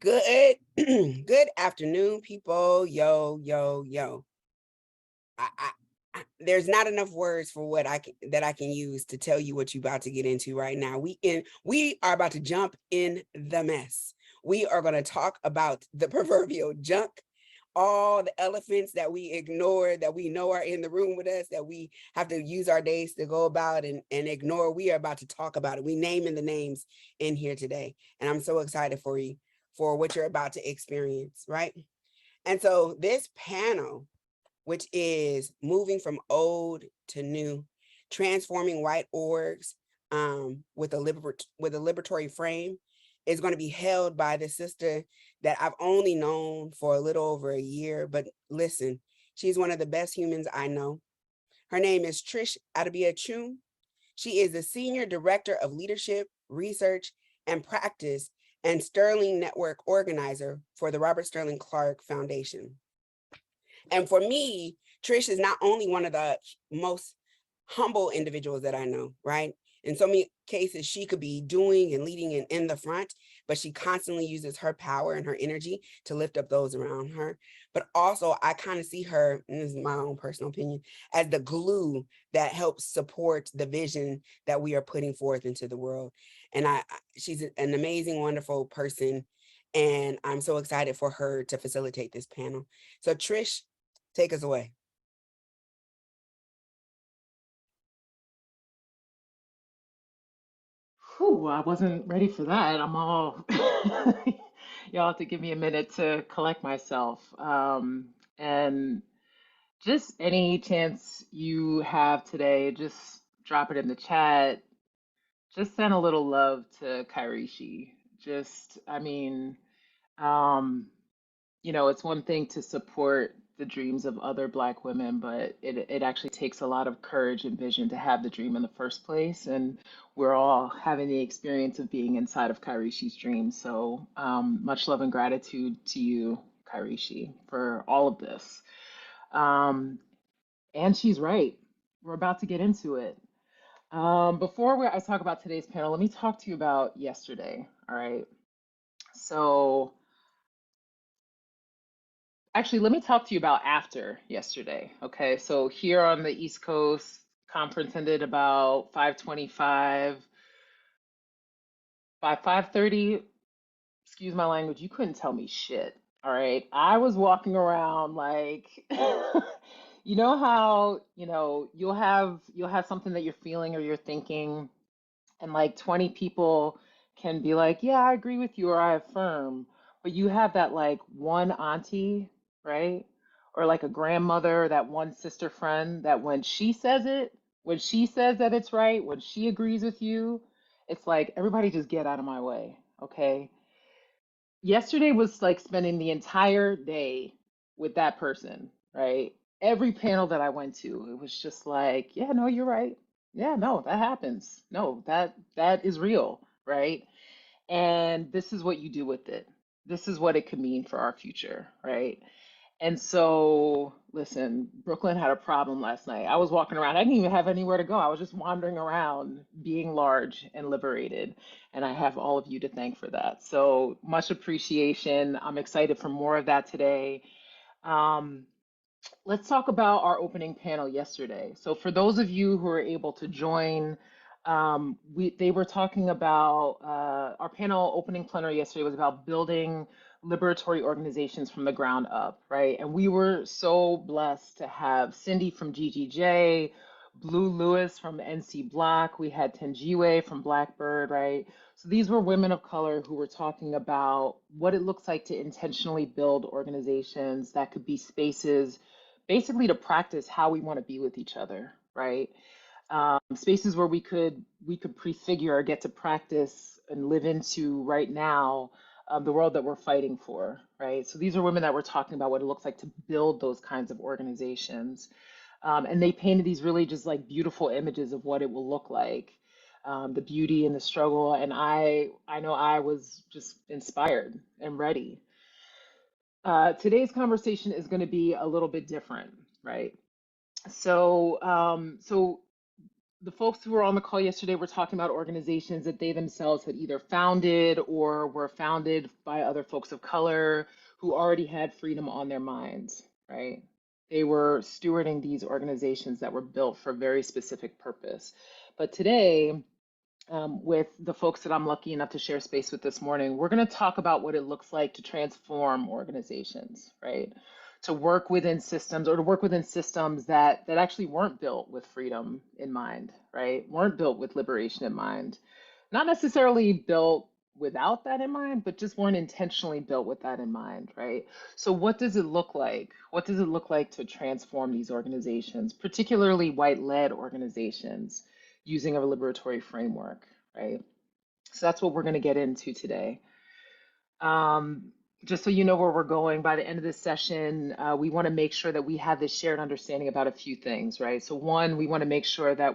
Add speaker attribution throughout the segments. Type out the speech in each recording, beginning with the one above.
Speaker 1: Good, good afternoon, people. Yo, yo, yo. There's not enough words for what I can use to tell you what you're about to get into right now. We are about to jump in the mess. We are going to talk about the proverbial junk, all the elephants that we ignore, that we know are in the room with us, that we have to use our days to go about and ignore. We are about to talk about it. We naming the names in here today, and I'm so excited for you for what you're about to experience, right? And so this panel, which is moving from old to new, transforming white orgs with a liberatory frame, is going to be held by the sister that I've only known for a little over a year. But listen, she's one of the best humans I know. Her name is Trish Adebiachun. She is the Senior Director of Leadership, Research, and Practice and Sterling Network Organizer for the Robert Sterling Clark Foundation. And for me, Trish is not only one of the most humble individuals that I know, right? In so many cases, she could be doing and leading in the front, but she constantly uses her power and her energy to lift up those around her. But also, I kind of see her, and this is my own personal opinion, as the glue that helps support the vision that we are putting forth into the world. And she's an amazing, wonderful person. And I'm so excited for her to facilitate this panel. So, Trish, take us away.
Speaker 2: Whew, I wasn't ready for that. I'm all, y'all have to give me a minute to collect myself. And just any chance you have today, just drop it in the chat. Just send a little love to Kairishi. Just, I mean, um, it's one thing to support the dreams of other Black women, but it actually takes a lot of courage and vision to have the dream in the first place. And we're all having the experience of being inside of Kairishi's dream. So much love and gratitude to you, Kairishi, for all of this. Um, and she's right. We're about to get into it. I talk about today's panel, let me talk to you about yesterday. All right. So actually, let me talk to you about after yesterday. Okay, so here on the East Coast, conference ended about 5:25. By 5:30, excuse my language, you couldn't tell me shit. All right, I was walking around like, you know how, you'll have something that you're feeling or you're thinking, and like 20 people can be like, yeah, I agree with you or I affirm, but you have that like one auntie, right? Or like a grandmother, that one sister friend that when she says that it's right, when she agrees with you, it's like everybody just get out of my way, okay? Yesterday was like spending the entire day with that person, right? Every panel that I went to, it was just like, yeah, no, you're right. Yeah, no, that happens. No, that is real, right? And this is what you do with it. This is what it could mean for our future, right? And so, listen, Brooklyn had a problem last night. I was walking around. I didn't even have anywhere to go. I was just wandering around, being large and liberated. And I have all of you to thank for that. So much appreciation. I'm excited for more of that today. Um, let's talk about our opening panel yesterday. So for those of you who are able to join, they were talking about our panel opening plenary yesterday was about building liberatory organizations from the ground up, right? And we were so blessed to have Cindy from GGJ, Blue Lewis from NC Block, we had Tenjiwe from Blackbird, right? So these were women of color who were talking about what it looks like to intentionally build organizations that could be spaces basically to practice how we want to be with each other, right? Spaces where we could prefigure or get to practice and live into right now the world that we're fighting for, right? So these are women that were talking about what it looks like to build those kinds of organizations, and they painted these really just like beautiful images of what it will look like, the beauty and the struggle. And I know I was just inspired and ready. Today's conversation is going to be a little bit different, right? So the folks who were on the call yesterday were talking about organizations that they themselves had either founded or were founded by other folks of color who already had freedom on their minds, right? They were stewarding these organizations that were built for a very specific purpose. But today, with the folks that I'm lucky enough to share space with this morning, we're going to talk about what it looks like to transform organizations, right? To work within systems or to work within systems that actually weren't built with freedom in mind, right? Weren't built with liberation in mind. Not necessarily built without that in mind, but just weren't intentionally built with that in mind, right? So what does it look like? What does it look like to transform these organizations, particularly white-led organizations, using a liberatory framework, right? So that's what we're going to get into today. Just so you know where we're going, by the end of this session, we want to make sure that we have this shared understanding about a few things, right? So one, we want to make sure that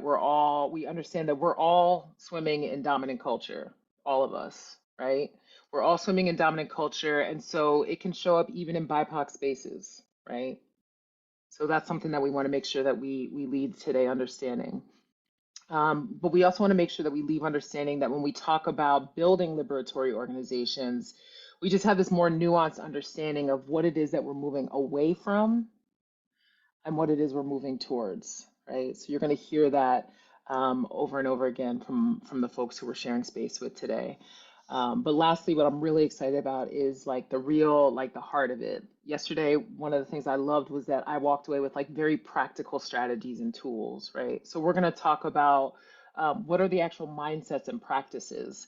Speaker 2: we understand that we're all swimming in dominant culture, all of us, right? We're all swimming in dominant culture, and so it can show up even in BIPOC spaces, right? So that's something that we want to make sure that we lead today understanding. But we also want to make sure that we leave understanding that when we talk about building liberatory organizations, we just have this more nuanced understanding of what it is that we're moving away from and what it is we're moving towards, right? So you're going to hear that over and over again from the folks who we're sharing space with today. But lastly, what I'm really excited about is like the heart of it. Yesterday, one of the things I loved was that I walked away with like very practical strategies and tools, right? So we're going to talk about what are the actual mindsets and practices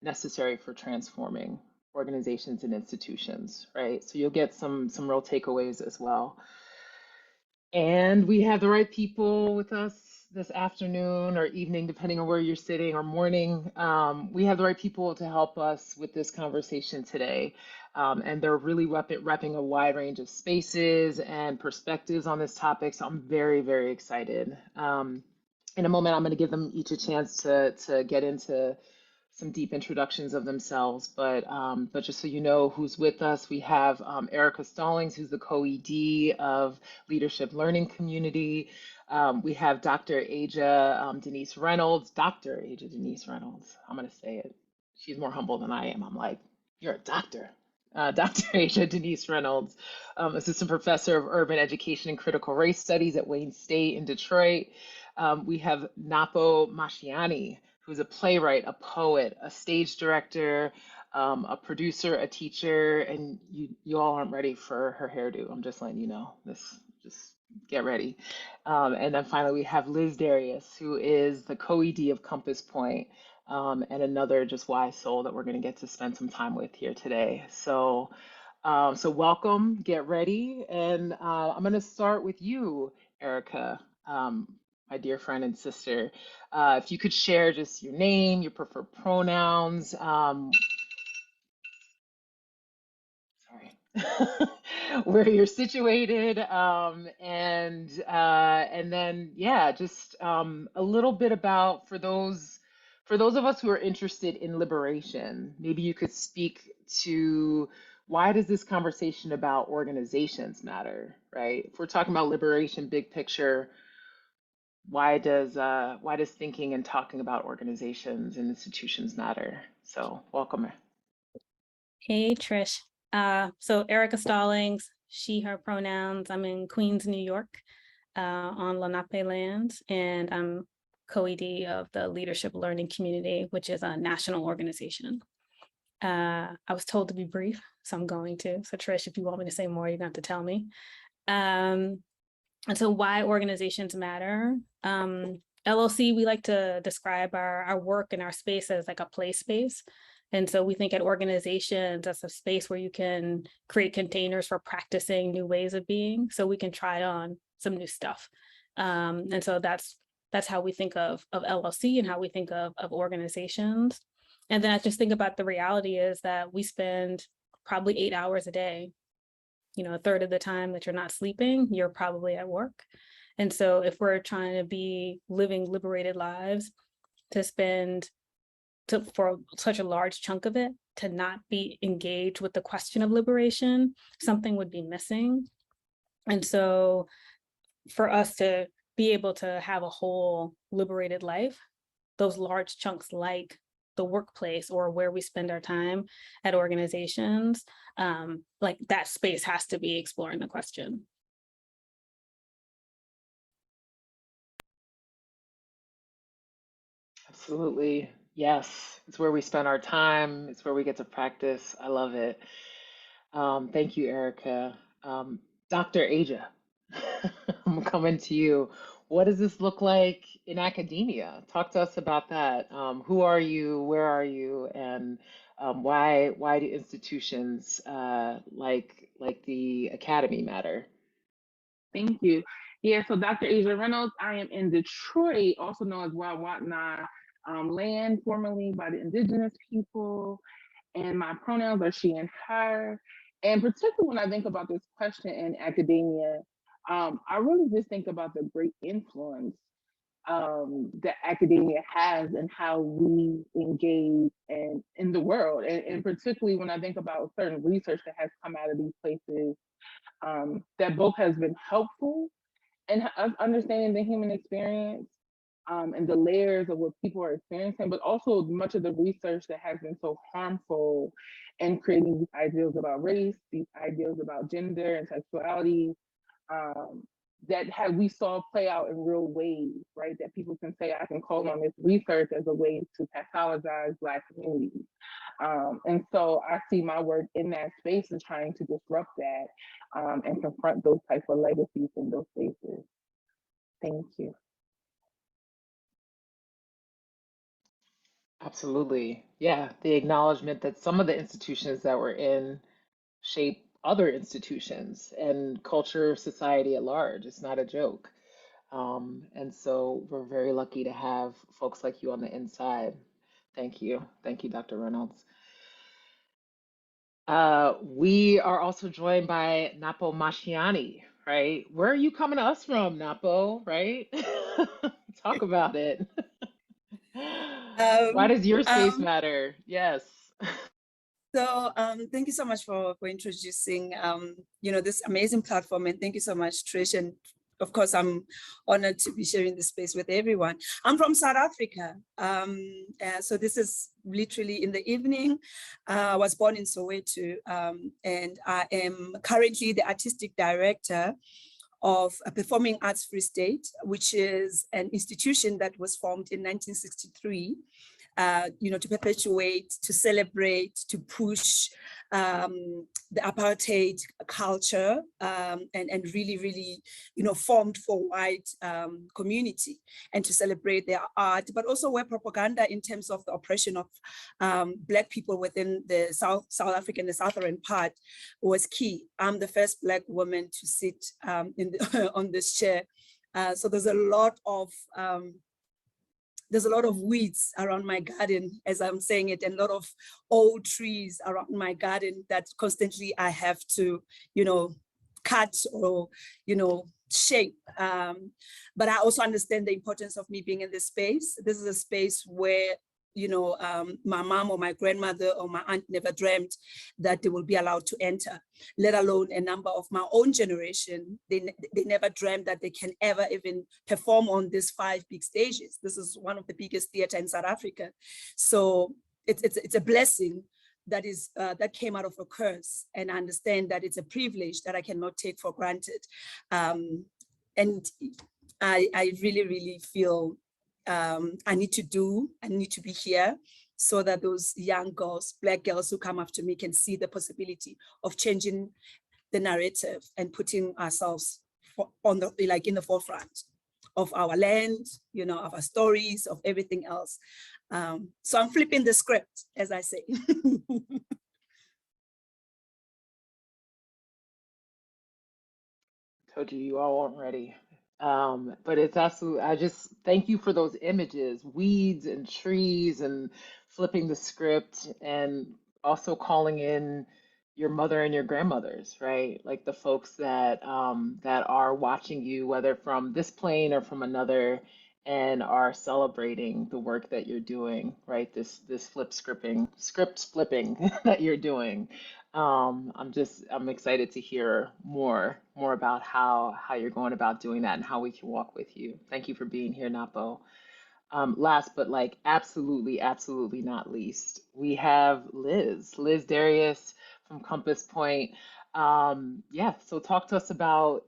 Speaker 2: necessary for transforming organizations and institutions, right? So you'll get some real takeaways as well. And we have the right people with us this afternoon or evening, depending on where you're sitting, or morning. We have the right people to help us with this conversation today. And they're really repping a wide range of spaces and perspectives on this topic. So I'm very, very excited. In a moment, I'm going to give them each a chance to get into some deep introductions of themselves, but just so you know who's with us, we have Erica Stallings, who's the co-ED of Leadership Learning Community. We have Dr. Aja Denise Reynolds, Dr. Aja Denise Reynolds. I'm going to say it. She's more humble than I am. I'm like, you're a doctor. Dr. Aja Denise Reynolds, Assistant Professor of Urban Education and Critical Race Studies at Wayne State in Detroit. We have Napo Mashiani, who's a playwright, a poet, a stage director, a producer, a teacher, and you all aren't ready for her hairdo. I'm just letting you know. Just get ready. And then finally, we have Liz Darius, who is the co-ED of Compass Point, and another just wise soul that we're going to get to spend some time with here today. So welcome, get ready, and I'm going to start with you, Erica. My dear friend and sister, if you could share just your name, your preferred pronouns, sorry, where you're situated, and then yeah, just a little bit about for those of us who are interested in liberation. Maybe you could speak to why does this conversation about organizations matter, right? If we're talking about liberation, big picture, why does thinking and talking about organizations and institutions matter? So welcome.
Speaker 3: Hey, Trish. So Erica Stallings, she, her pronouns. I'm in Queens, New York, on Lenape lands, and I'm co-ED of the Leadership Learning Community, which is a national organization. I was told to be brief, so I'm going to. So Trish, if you want me to say more, you're going to have to tell me. And so why organizations matter. LLC, we like to describe our work and our space as like a play space. And so we think at organizations as a space where you can create containers for practicing new ways of being, so we can try on some new stuff. And so that's how we think of LLC and how we think of organizations. And then I just think about the reality is that we spend probably 8 hours a day. You know, a third of the time that you're not sleeping, you're probably at work. And so if we're trying to be living liberated lives, for such a large chunk of it to not be engaged with the question of liberation, something would be missing. And so for us to be able to have a whole liberated life, those large chunks like the workplace or where we spend our time at organizations, like that space has to be exploring the question.
Speaker 2: Absolutely. Yes. It's where we spend our time. It's where we get to practice. I love it. Thank you, Erica. Um, Dr. Aja, I'm coming to you. What does this look like in academia? Talk to us about that. Who are you? Where are you? And why do institutions like the Academy matter?
Speaker 4: Thank you. Yeah, so Dr. Asia Reynolds, I am in Detroit, also known as Wawatna land, formerly by the indigenous people, and my pronouns are she and her. And particularly when I think about this question in academia, I really just think about the great influence that academia has and how we engage in the world. And particularly when I think about certain research that has come out of these places, that both has been helpful in us understanding the human experience, and the layers of what people are experiencing, but also much of the research that has been so harmful in creating these ideals about race, these ideals about gender and sexuality, um, that have we saw play out in real ways, right? That people can say, I can call on this research as a way to pathologize Black communities. And so I see my work in that space as trying to disrupt that, and confront those types of legacies in those spaces. Thank you.
Speaker 2: Absolutely. Yeah, the acknowledgement that some of the institutions that we're in shape other institutions and culture, society at large. It's not a joke. And so we're very lucky to have folks like you on the inside. Thank you. Thank you, Dr. Reynolds. We are also joined by Napo Mashiani, right? Where are you coming to us from, Napo, right? Talk about it. Why
Speaker 5: Um,
Speaker 2: does your space
Speaker 5: um,
Speaker 2: matter? Yes.
Speaker 5: Thank you so much for introducing this amazing platform, and thank you so much, Trish. And of course, I'm honored to be sharing this space with everyone. I'm from South Africa, so this is literally in the evening. I was born in Soweto, and I am currently the artistic director of a Performing Arts Free State, which is an institution that was formed in 1963, to perpetuate, to celebrate, to push the apartheid culture, and really, really, formed for white community, and to celebrate their art, but also where propaganda in terms of the oppression of Black people within the South African, the southern part, was key. I'm the first Black woman to sit on this chair. So there's a lot of weeds around my garden, as I'm saying it, and a lot of old trees around my garden that constantly I have to, cut or, shape. But I also understand the importance of me being in this space. This is a space where, my mom or my grandmother or my aunt never dreamt that they will be allowed to enter, let alone a number of my own generation. They never dreamt that they can ever even perform on these 5 big stages. This is one of the biggest theater in South Africa. So it's a blessing that is that came out of a curse, and I understand that it's a privilege that I cannot take for granted. And I really, really feel I need to be here so that those young girls, Black girls who come after me, can see the possibility of changing the narrative and putting ourselves in the forefront of our land, of our stories, of everything else. So I'm flipping the script, as I say.
Speaker 2: Told you all weren't ready. But it's absolutely, I just thank you for those images, weeds and trees and flipping the script, and also calling in your mother and your grandmothers, right? Like the folks that that are watching you, whether from this plane or from another, and are celebrating the work that you're doing, right? This script flipping that you're doing. I'm excited to hear more about how you're going about doing that and how we can walk with you. Thank you for being here, Napo. Last but like absolutely not least, we have Liz Darius from Compass Point. Yeah, so talk to us about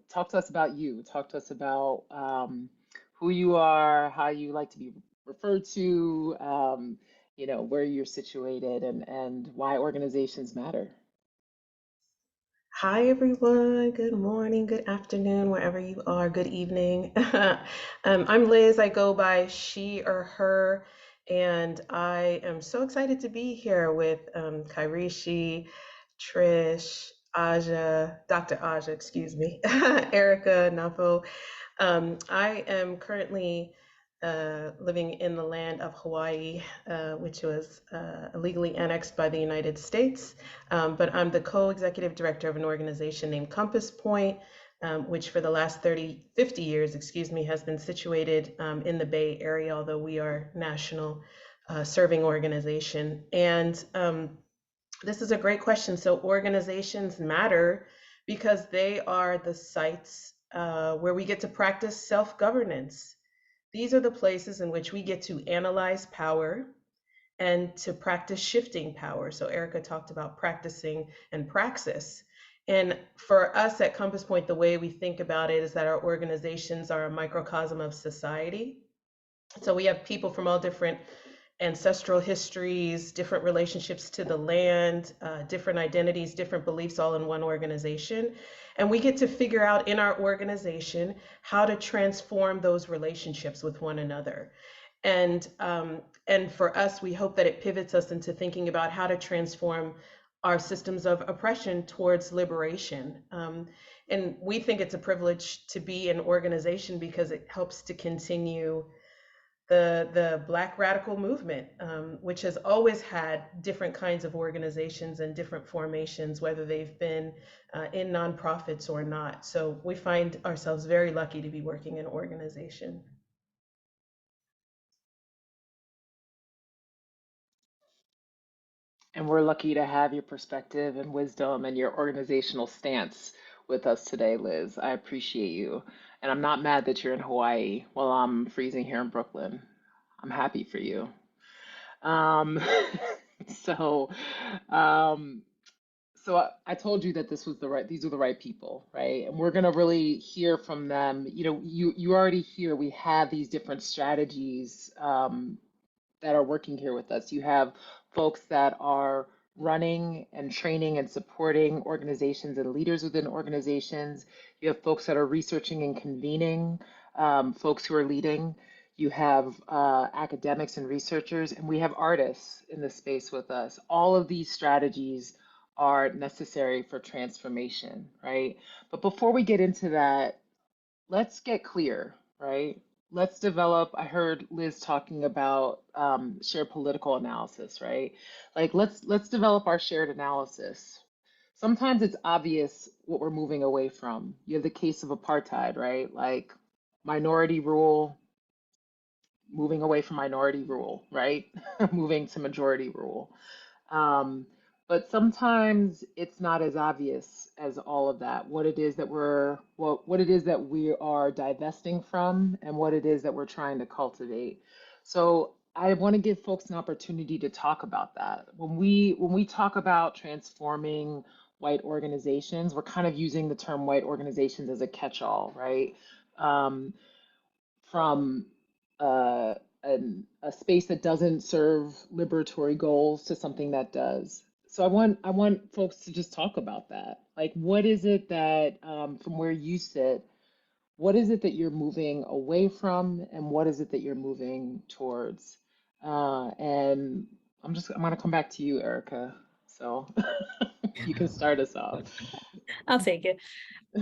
Speaker 2: you. Talk to us about who you are, how you like to be referred to, where you're situated and why organizations matter.
Speaker 6: Hi, everyone. Good morning, good afternoon, wherever you are. Good evening. I'm Liz. I go by she or her, and I am so excited to be here with Kairishi, Trish, Aja, Dr. Aja, excuse me, Erica, Napo. I am currently living in the land of Hawaii, which was illegally annexed by the United States. But I'm the co-executive director of an organization named Compass Point, which for the last 50 years, has been situated in the Bay Area, although we are national serving organization. And this is a great question. So organizations matter because they are the sites where we get to practice self-governance. These are the places in which we get to analyze power and to practice shifting power. So Erica talked about practicing and praxis. And for us at Compass Point, the way we think about it is that our organizations are a microcosm of society. So we have people from all different ancestral histories, different relationships to the land, different identities, different beliefs, all in one organization. And we get to figure out in our organization how to transform those relationships with one another. And for us, we hope that it pivots us into thinking about how to transform our systems of oppression towards liberation. And we think it's a privilege to be an organization because it helps to continue the Black radical movement, which has always had different kinds of organizations and different formations, whether they've been in nonprofits or not. So we find ourselves very lucky to be working in organization.
Speaker 2: And we're lucky to have your perspective and wisdom and your organizational stance with us today, Liz. I appreciate you. And I'm not mad that you're in Hawaii while I'm freezing here in Brooklyn. I'm happy for you. Um, so, um, so I told you that these are the right people, right? And we're gonna really hear from them. You already hear we have these different strategies that are working here with us. You have folks that are running and training and supporting organizations and leaders within organizations. You have folks that are researching and convening, folks who are leading. You have academics and researchers, and we have artists in the space with us. All of these strategies are necessary for transformation, right? But before we get into that, let's get clear, right? Let's develop. I heard Liz talking about shared political analysis, right? Like let's develop our shared analysis. Sometimes it's obvious what we're moving away from. You have the case of apartheid, right? Like minority rule, moving away from minority rule, right? Moving to majority rule. Um, but sometimes it's not as obvious as all of that, what it is that what it is that we are divesting from and what it is that we're trying to cultivate. So I want to give folks an opportunity to talk about that. When we talk about transforming white organizations, we're kind of using the term white organizations as a catch-all, right? Um, from uh, a space that doesn't serve liberatory goals to something that does. So I want folks to just talk about that. Like, what is it that from where you sit, what is it that you're moving away from, and what is it that you're moving towards? And I'm gonna come back to you, Erica. So you can start us off.
Speaker 3: I'll take it.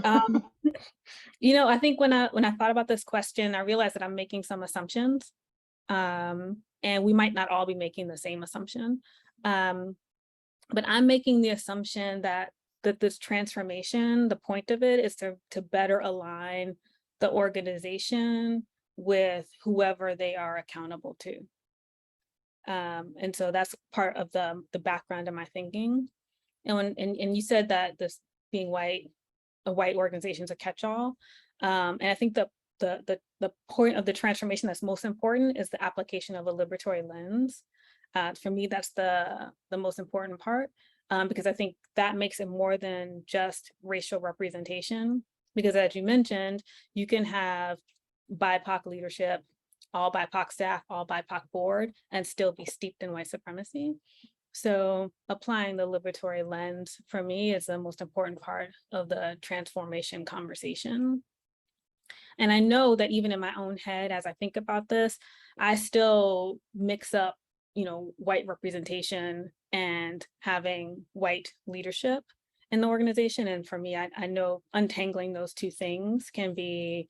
Speaker 3: I think when I thought about this question, I realized that I'm making some assumptions, and we might not all be making the same assumption. But I'm making the assumption that this transformation, the point of it is to better align the organization with whoever they are accountable to. And so that's part of the background of my thinking. And you said that this being white, a white organization is a catch-all. And I think the point of the transformation that's most important is the application of a liberatory lens. For me, that's the most important part, because I think that makes it more than just racial representation. Because as you mentioned, you can have BIPOC leadership, all BIPOC staff, all BIPOC board, and still be steeped in white supremacy. So applying the liberatory lens for me is the most important part of the transformation conversation. And I know that even in my own head, as I think about this, I still mix up, white representation and having white leadership in the organization. And for me, I know untangling those two things can be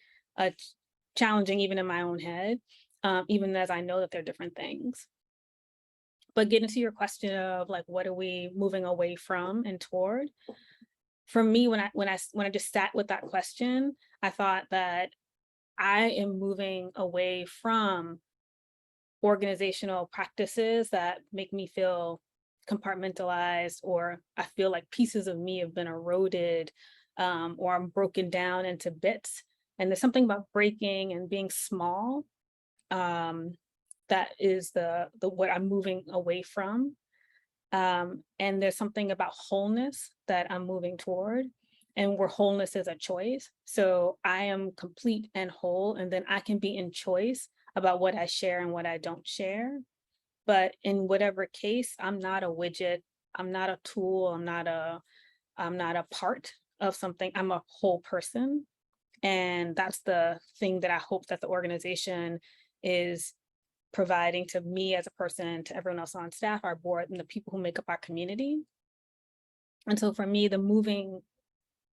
Speaker 3: challenging even in my own head, even as I know that they're different things. But getting to your question of like, what are we moving away from and toward? For me, when I just sat with that question, I thought that I am moving away from organizational practices that make me feel compartmentalized, or I feel like pieces of me have been eroded, or I'm broken down into bits. And there's something about breaking and being small that is the what I'm moving away from. And there's something about wholeness that I'm moving toward, and where wholeness is a choice. So I am complete and whole, and then I can be in choice about what I share and what I don't share. But in whatever case, I'm not a widget, I'm not a tool, I'm not a part of something, I'm a whole person. And that's the thing that I hope that the organization is providing to me as a person, to everyone else on staff, our board, and the people who make up our community. And so for me,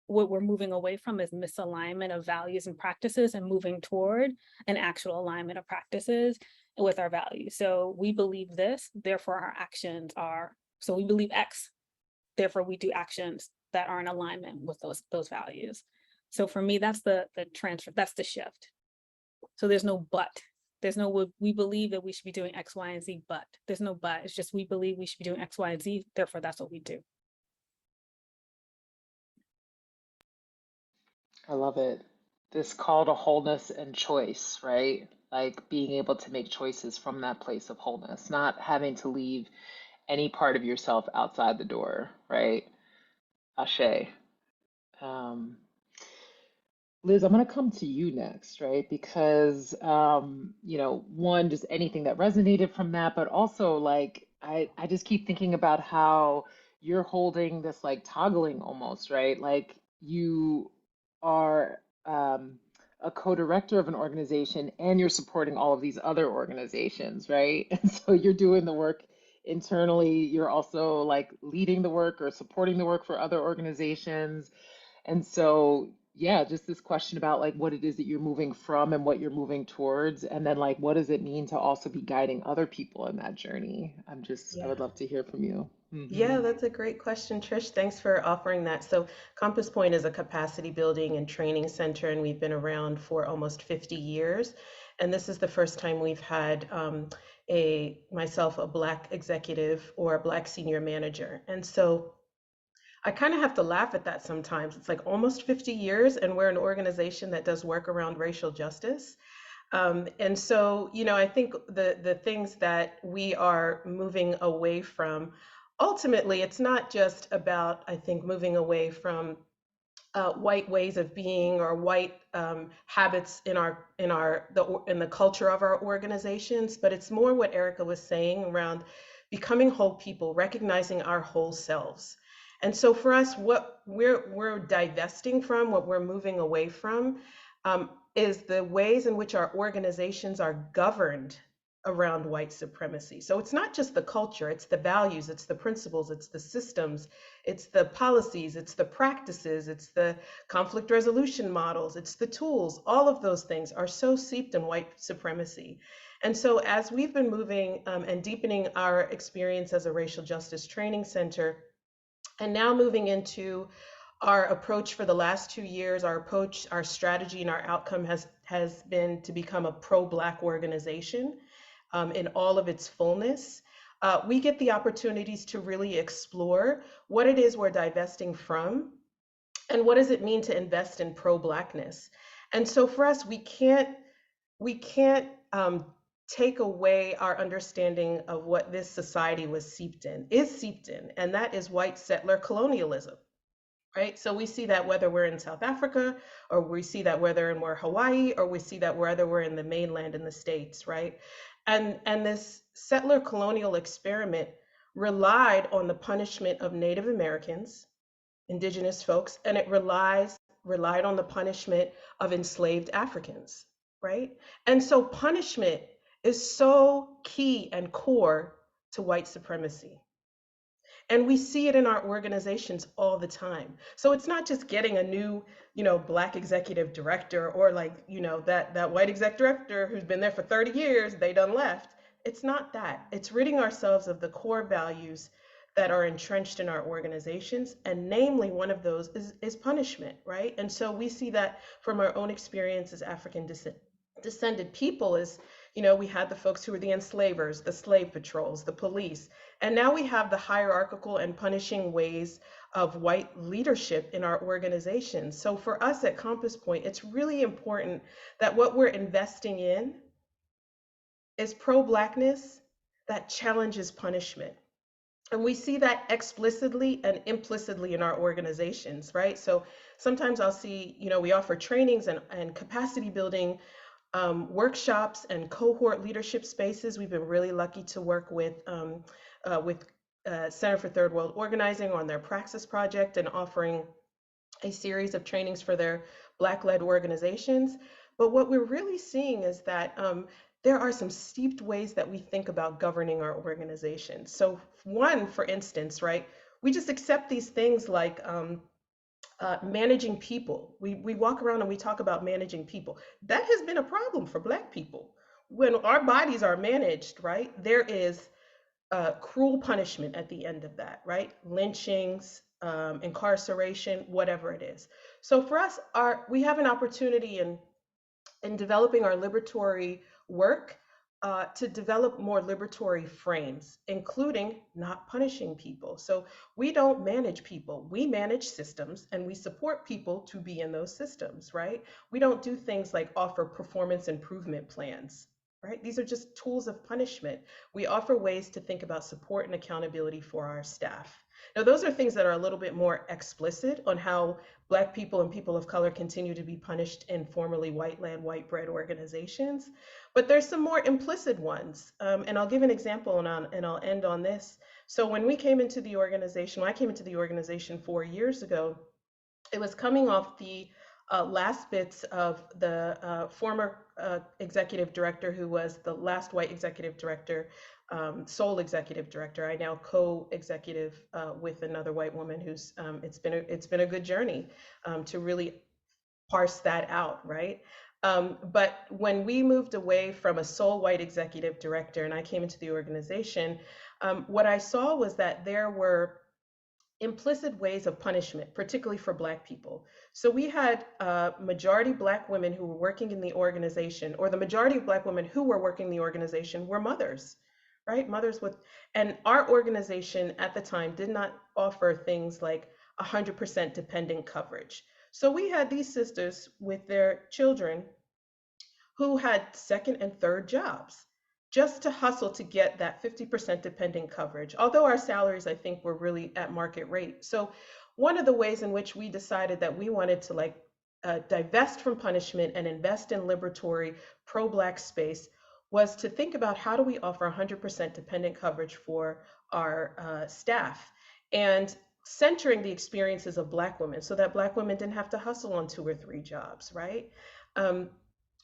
Speaker 3: what we're moving away from is misalignment of values and practices, and moving toward an actual alignment of practices with our values. So we believe this, therefore our actions are, so we believe X, therefore we do actions that are in alignment with those values. So for me, that's the transfer, that's the shift. So there's no but. There's no, we believe that we should be doing X, Y, and Z, but there's no but. It's just, we believe we should be doing X, Y, and Z, therefore that's what we do.
Speaker 2: I love it. This call to wholeness and choice, right? Like being able to make choices from that place of wholeness, not having to leave any part of yourself outside the door, right? Ashe. Um, Liz, I'm going to come to you next, right? Because, one, just anything that resonated from that, but also like, I just keep thinking about how you're holding this like toggling almost, right? Like you are a co-director of an organization and you're supporting all of these other organizations, right? And so you're doing the work internally, you're also like leading the work or supporting the work for other organizations. And so, yeah, just this question about like what it is that you're moving from and what you're moving towards. And then like, what does it mean to also be guiding other people in that journey? I
Speaker 6: Yeah.
Speaker 2: would love to hear from you.
Speaker 6: Yeah, that's a great question, Trish. Thanks for offering that. So Compass Point is a capacity building and training center, and we've been around for almost 50 years. And this is the first time we've had myself, a Black executive or a Black senior manager. And so I kind of have to laugh at that sometimes. It's like almost 50 years, and we're an organization that does work around racial justice. And so, I think the things that we are moving away from, ultimately, it's not just about, I think, moving away from white ways of being or white habits in the culture of our organizations, but it's more what Erica was saying around becoming whole people, recognizing our whole selves. And so for us, what we're divesting from, what we're moving away from, is the ways in which our organizations are governed around white supremacy. So it's not just the culture, it's the values, it's the principles, it's the systems, it's the policies, it's the practices, it's the conflict resolution models, it's the tools. All of those things are so seeped in white supremacy. And so as we've been moving and deepening our experience as a racial justice training center, and now moving into our approach for the last 2 years, our approach, our strategy, and our outcome has has been to become a pro-Black organization in all of its fullness. We get the opportunities to really explore what it is we're divesting from and what does it mean to invest in pro-Blackness. And so for us, we can't take away our understanding of what this society is seeped in, and that is white settler colonialism, right? So we see that whether we're in South Africa, or we see that whether we're Hawaii, or we see that whether we're in the mainland in the States, right? And this settler colonial experiment relied on the punishment of Native Americans, indigenous folks, and it relied on the punishment of enslaved Africans, right? And so punishment is so key and core to white supremacy. And we see it in our organizations all the time. So it's not just getting a new, Black executive director, or that white exec director who's been there for 30 years, they done left. It's not that. It's ridding ourselves of the core values that are entrenched in our organizations. And namely, one of those is punishment, right? And so we see that from our own experience as African descended people is, we had the folks who were the enslavers, the slave patrols, the police, and now we have the hierarchical and punishing ways of white leadership in our organizations. So for us at Compass Point, it's really important that what we're investing in is pro-Blackness that challenges punishment. And we see that explicitly and implicitly in our organizations, right? So sometimes I'll see, we offer trainings and capacity building workshops and cohort leadership spaces. We've been really lucky to work with Center for Third World Organizing on their Praxis project and offering a series of trainings for their Black-led organizations. But what we're really seeing is that there are some steeped ways that we think about governing our organizations. So one, for instance, right, we just accept these things like managing people. We walk around and we talk about managing people. That has been a problem for Black people. When our bodies are managed, right, there is cruel punishment at the end of that, right? Lynchings, incarceration, whatever it is. So for us, we have an opportunity in developing our liberatory work to develop more liberatory frames, including not punishing people. So we don't manage people, we manage systems, and we support people to be in those systems, right? We don't do things like offer performance improvement plans, right? These are just tools of punishment. We offer ways to think about support and accountability for our staff. Now, those are things that are a little bit more explicit on how Black people and people of color continue to be punished in formerly white-led, white-bread organizations. But there's some more implicit ones. And I'll give an example and I'll end on this. So when I came into the organization 4 years ago, it was coming off the last bits of the former executive director, who was the last white executive director, sole executive director. I now co-executive with another white woman who's it's been a good journey to really parse that out, right? But when we moved away from a sole white executive director and I came into the organization, what I saw was that there were implicit ways of punishment, particularly for Black people. So we had majority Black women who were working in the organization, or the majority of Black women who were working in the organization were mothers, right? And our organization at the time did not offer things like 100% dependent coverage. So we had these sisters with their children who had second and third jobs just to hustle to get that 50% dependent coverage, although our salaries, I think, were really at market rate. So one of the ways in which we decided that we wanted to divest from punishment and invest in liberatory pro-Black space was to think about how do we offer 100% dependent coverage for our staff, and centering the experiences of Black women so that Black women didn't have to hustle on 2 or 3 jobs, right?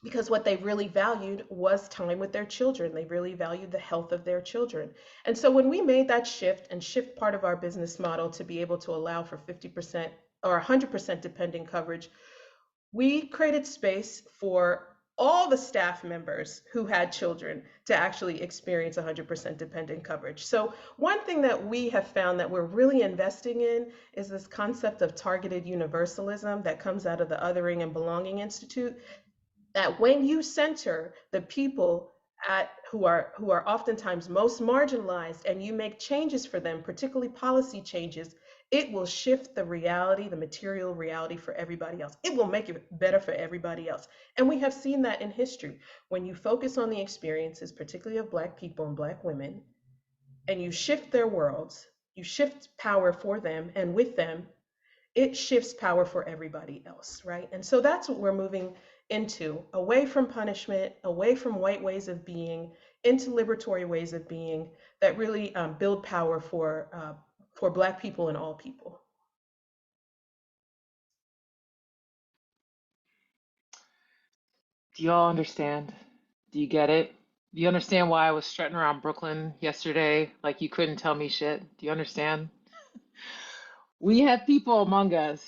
Speaker 6: Because what they really valued was time with their children. They really valued the health of their children. And so when we made that shift part of our business model to be able to allow for 50% or 100% dependent coverage, we created space for all the staff members who had children to actually experience 100% dependent coverage. So one thing that we have found that we're really investing in is this concept of targeted universalism that comes out of the Othering and Belonging Institute. that when you center the people who are oftentimes most marginalized, and you make changes for them, particularly policy changes, it will shift the reality, the material reality for everybody else. It will make it better for everybody else. And we have seen that in history. When you focus on the experiences, particularly of Black people and Black women, and you shift their worlds, you shift power for them and with them, it shifts power for everybody else, right? And so that's what we're moving into, away from punishment, away from white ways of being, into liberatory ways of being that really build power for Black people and all people.
Speaker 2: Do y'all understand? Do you get it? Do you understand why I was strutting around Brooklyn yesterday like you couldn't tell me shit? Do you understand? We have people among us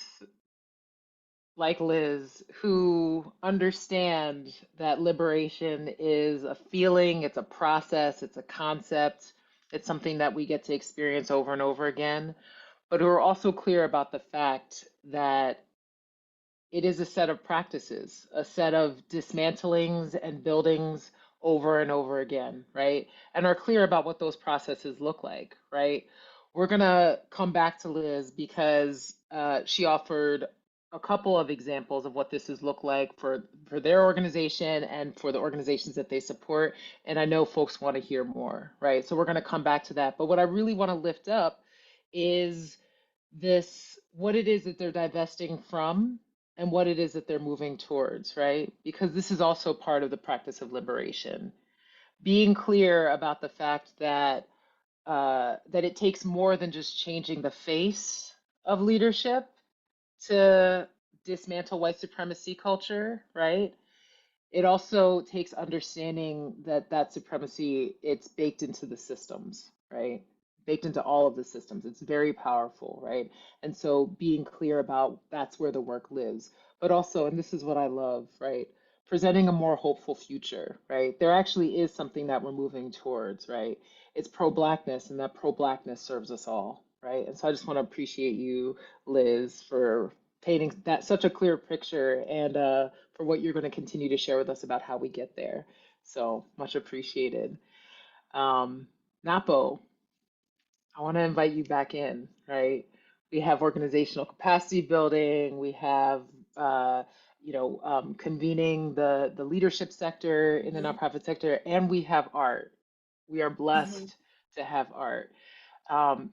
Speaker 2: like Liz who understand that liberation is a feeling, it's a process, it's a concept, it's something that we get to experience over and over again, but who are also clear about the fact that it is a set of practices, a set of dismantlings and buildings over and over again, right? And are clear about what those processes look like, right? We're gonna come back to Liz because she offered a couple of examples of what this has looked like for their organization and for the organizations that they support. And I know folks want to hear more, right? So we're gonna come back to that. But what I really want to lift up is this, what it is that they're divesting from and what it is that they're moving towards, right? Because this is also part of the practice of liberation. Being clear about the fact that that it takes more than just changing the face of leadership to dismantle white supremacy culture, right? It also takes understanding that that supremacy, it's baked into the systems, right? Baked into all of the systems. It's very powerful, right? And so being clear about that's where the work lives. But also, and this is what I love, right? Presenting a more hopeful future, right? There actually is something that we're moving towards, right? It's pro-Blackness, and that pro-Blackness serves us all, right? And so I just want to appreciate you, Liz, for painting that such a clear picture, and for what you're going to continue to share with us about how we get there. So much appreciated. Napo, I want to invite you back in, right? We have organizational capacity building. We have, convening the leadership sector in the nonprofit sector, and we have art. We are blessed to have art.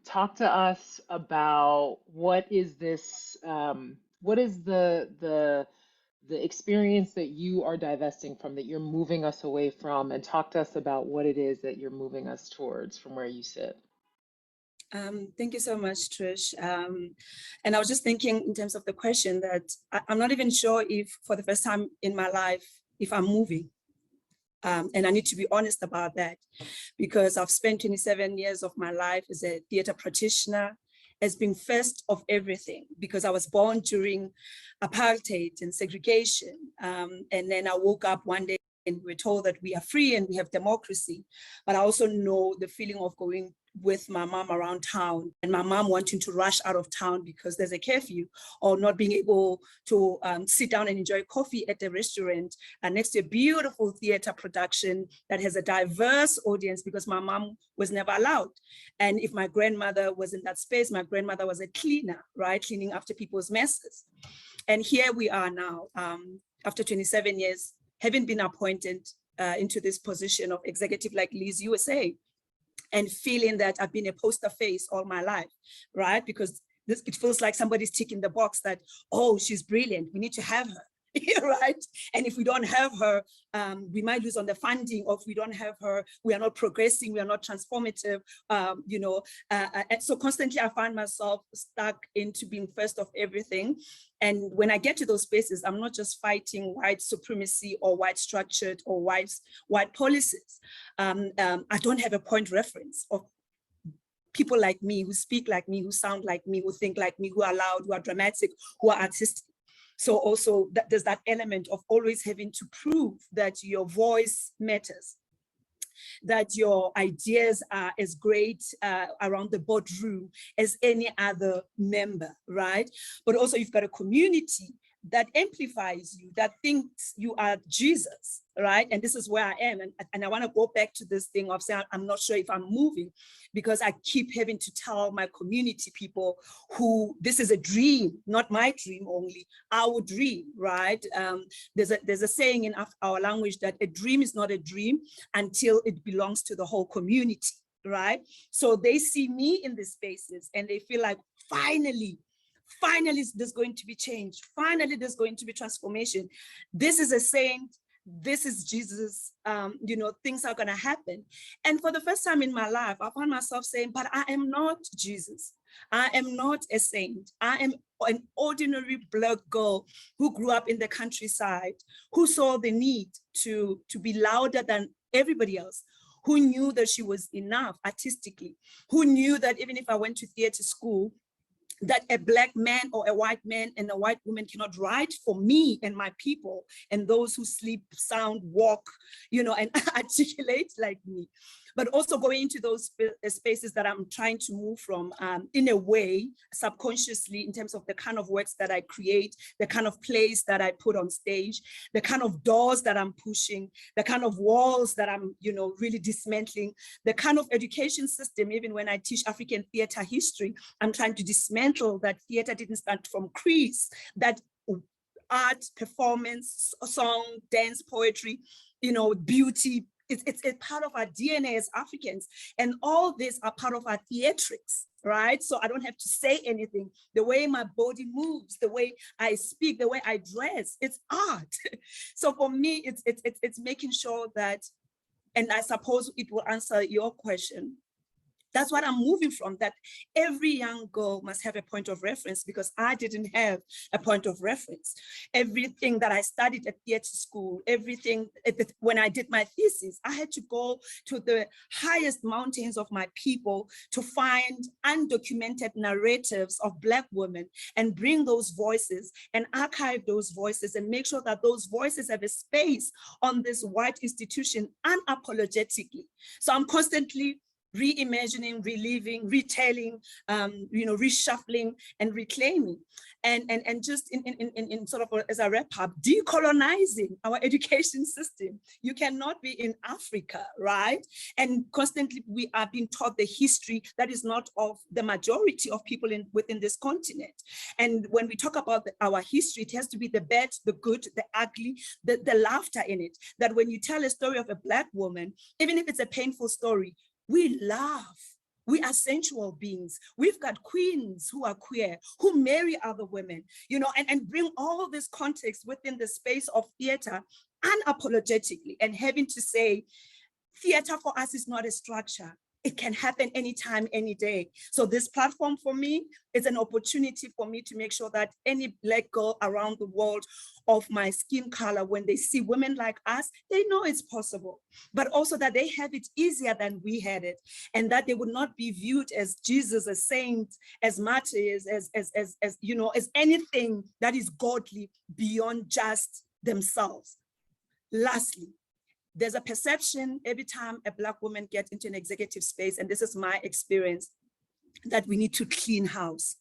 Speaker 2: Talk to us about what is this, what is the experience that you are divesting from, that you're moving us away from, and talk to us about what it is that you're moving us towards from where you sit.
Speaker 5: Thank you so much, Trish. And I was just thinking in terms of the question that I'm not even sure if for the first time in my life, if I'm moving. And I need to be honest about that, because I've spent 27 years of my life as a theater practitioner, as being first of everything, because I was born during apartheid and segregation. And then I woke up one day and we're told that we are free and we have democracy. But I also know the feeling of going with my mom around town, and my mom wanting to rush out of town because there's a curfew, or not being able to sit down and enjoy coffee at the restaurant next to a beautiful theater production that has a diverse audience, because my mom was never allowed. And if my grandmother was in that space, my grandmother was a cleaner, right? Cleaning after people's messes. And here we are now, after 27 years, having been appointed into this position of executive like Liz USA, and feeling that I've been a poster face all my life, right? Because it feels like somebody's ticking the box that, oh, she's brilliant, we need to have her, right? And if we don't have her, we might lose on the funding, or if we don't have her, we are not progressing, we are not transformative, and so constantly I find myself stuck into being first of everything. And when I get to those spaces, I'm not just fighting white supremacy or white structured or white policies. I don't have a point reference of people like me, who speak like me, who sound like me, who think like me, who are loud, who are dramatic, who are artistic. So also there's that element of always having to prove that your voice matters, that your ideas are as great around the boardroom as any other member, right? But also you've got a community that amplifies you, that thinks you are Jesus, right? And this is where I am. And I want to go back to this thing of saying, I'm not sure if I'm moving, because I keep having to tell my community people who this is a dream, not my dream only, our dream, right? There's a saying in our language that a dream is not a dream until it belongs to the whole community, right? So they see me in these spaces and they feel like, finally, there's going to be change. Finally, there's going to be transformation. This is a saint. This is Jesus. Things are going to happen. And for the first time in my life, I found myself saying, but I am not Jesus. I am not a saint. I am an ordinary Black girl who grew up in the countryside, who saw the need to be louder than everybody else, who knew that she was enough artistically, who knew that even if I went to theater school, that a Black man or a white man and a white woman cannot write for me and my people and those who sleep, sound, walk, and articulate like me. But also going into those spaces that I'm trying to move from in a way, subconsciously, in terms of the kind of works that I create, the kind of plays that I put on stage, the kind of doors that I'm pushing, the kind of walls that I'm, really dismantling, the kind of education system. Even when I teach African theater history, I'm trying to dismantle that theater didn't start from Greece, that art, performance, song, dance, poetry, beauty, it's a part of our DNA as Africans. And all these are part of our theatrics, right? So I don't have to say anything. The way my body moves, the way I speak, the way I dress, it's art. So for me, it's making sure that, and I suppose it will answer your question, that's what I'm moving from, that every young girl must have a point of reference, because I didn't have a point of reference. Everything that I studied at theater school, everything, when I did my thesis, I had to go to the highest mountains of my people to find undocumented narratives of Black women and bring those voices and archive those voices and make sure that those voices have a space on this white institution unapologetically. So I'm constantly reimagining, reliving, retelling, reshuffling and reclaiming, and just in sort of as a wrap up, decolonizing our education system. You cannot be in Africa, right? And constantly we are being taught the history that is not of the majority of people within this continent. And when we talk about our history, it has to be the bad, the good, the ugly, the laughter in it. That when you tell a story of a Black woman, even if it's a painful story, we laugh. We are sensual beings. We've got queens who are queer, who marry other women, and bring all this context within the space of theater unapologetically, and having to say, theater for us is not a structure. It can happen anytime, any day. So this platform for me is an opportunity for me to make sure that any Black girl around the world of my skin color, when they see women like us, they know it's possible, but also that they have it easier than we had it, and that they would not be viewed as Jesus, as saints, as martyrs, as anything that is godly beyond just themselves. Lastly, there's a perception every time a Black woman gets into an executive space, and this is my experience, that we need to clean house.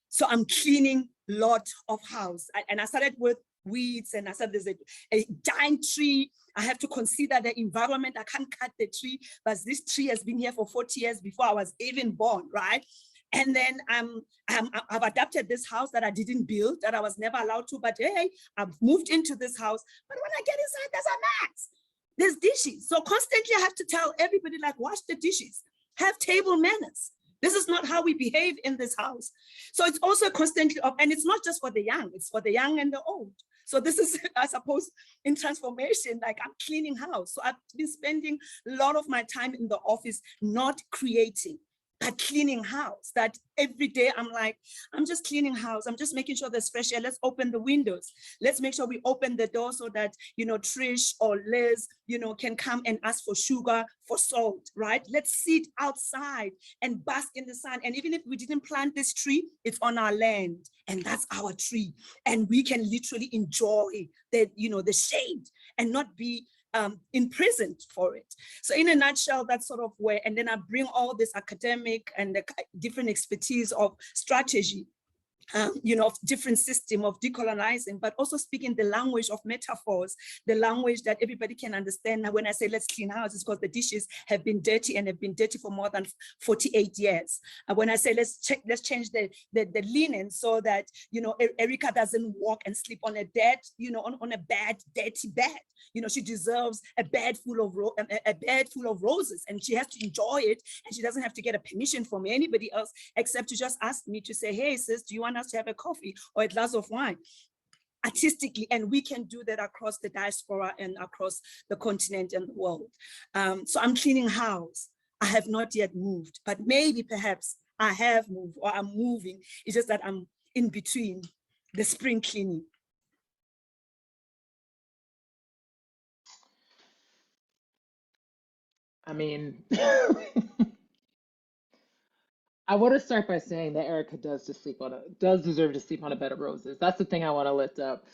Speaker 5: So I'm cleaning a lot of house. And I started with weeds, and I said there's a giant tree. I have to consider the environment. I can't cut the tree, but this tree has been here for 40 years before I was even born, right? And then I've adapted this house that I didn't build, that I was never allowed to, but hey, I've moved into this house. But when I get inside, there's a mess. There's dishes. So constantly I have to tell everybody, like, wash the dishes, have table manners. This is not how we behave in this house. So it's also constantly, and it's not just for the young, it's for the young and the old. So this is, I suppose, in transformation, like I'm cleaning house. So I've been spending a lot of my time in the office, not creating, but cleaning house. That every day I'm like, I'm just cleaning house. I'm just making sure there's fresh air. Let's open the windows. Let's make sure we open the door so that, Trish or Liz, can come and ask for sugar, for salt, right? Let's sit outside and bask in the sun. And even if we didn't plant this tree, it's on our land, and that's our tree. And we can literally enjoy the shade and not be imprisoned for it. So in a nutshell, that's sort of where, and then I bring all this academic and the different expertise of strategy of different system of decolonizing, but also speaking the language of metaphors, the language that everybody can understand. Now, when I say let's clean houses, because the dishes have been dirty and have been dirty for more than 48 years. And when I say let's change the linen so that, Erica doesn't walk and sleep on a dead, on a bad, dirty bed. She deserves a bed full of roses, and she has to enjoy it, and she doesn't have to get a permission from anybody else except to just ask me to say, hey sis, do you want us to have a coffee or a glass of wine? Artistically, and we can do that across the diaspora and across the continent and the world. So I'm cleaning house. I have not yet moved, but maybe perhaps I have moved or I'm moving. It's just that I'm in between the spring cleaning.
Speaker 2: I mean, I want to start by saying that Erica does deserve to sleep on a bed of roses. That's the thing I want to lift up.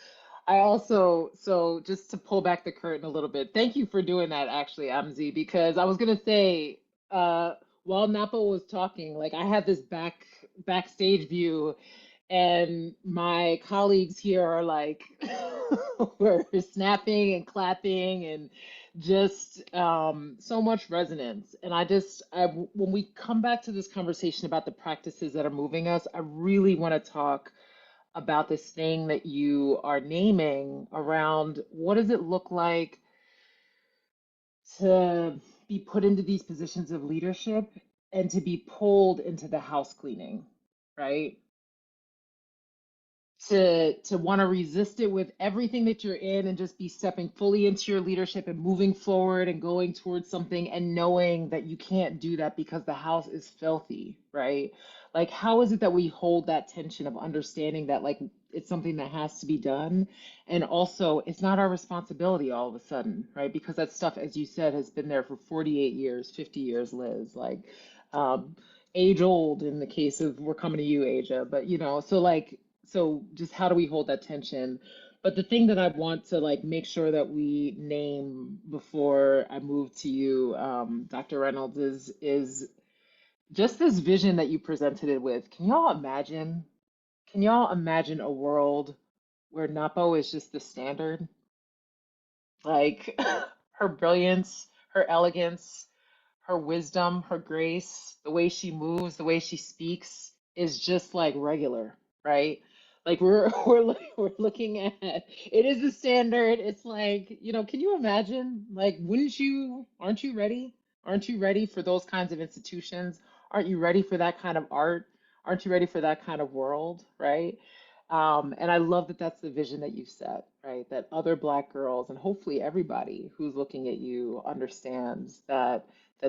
Speaker 2: I also, so just to pull back the curtain a little bit, thank you for doing that actually, Amzi, because I was gonna say, while Napo was talking, like I had this backstage view, and my colleagues here are like, we're snapping and clapping and just so much resonance. And when we come back to this conversation about the practices that are moving us, I really want to talk about this thing that you are naming around what does it look like to be put into these positions of leadership and to be pulled into the house cleaning, right? To want to resist it with everything that you're in and just be stepping fully into your leadership and moving forward and going towards something and knowing that you can't do that because the house is filthy, right? Like, how is it that we hold that tension of understanding that, like, it's something that has to be done, and also it's not our responsibility all of a sudden, right? Because that stuff, as you said, has been there for 48 years, 50 years, Liz, like age old in the case of we're coming to you, Asia, but so just how do we hold that tension? But the thing that I want to like make sure that we name before I move to you, Dr. Reynolds, is just this vision that you presented it with. Can y'all imagine? Can y'all imagine a world where Napo is just the standard? Like her brilliance, her elegance, her wisdom, her grace, the way she moves, the way she speaks is just like regular, right? Like we're looking at it is the standard. It's like, can you imagine? Like, aren't you ready? Aren't you ready for those kinds of institutions? Aren't you ready for that kind of art? Aren't you ready for that kind of world, right? And I love that that's the vision that you've set, right? That other Black girls and hopefully everybody who's looking at you understands that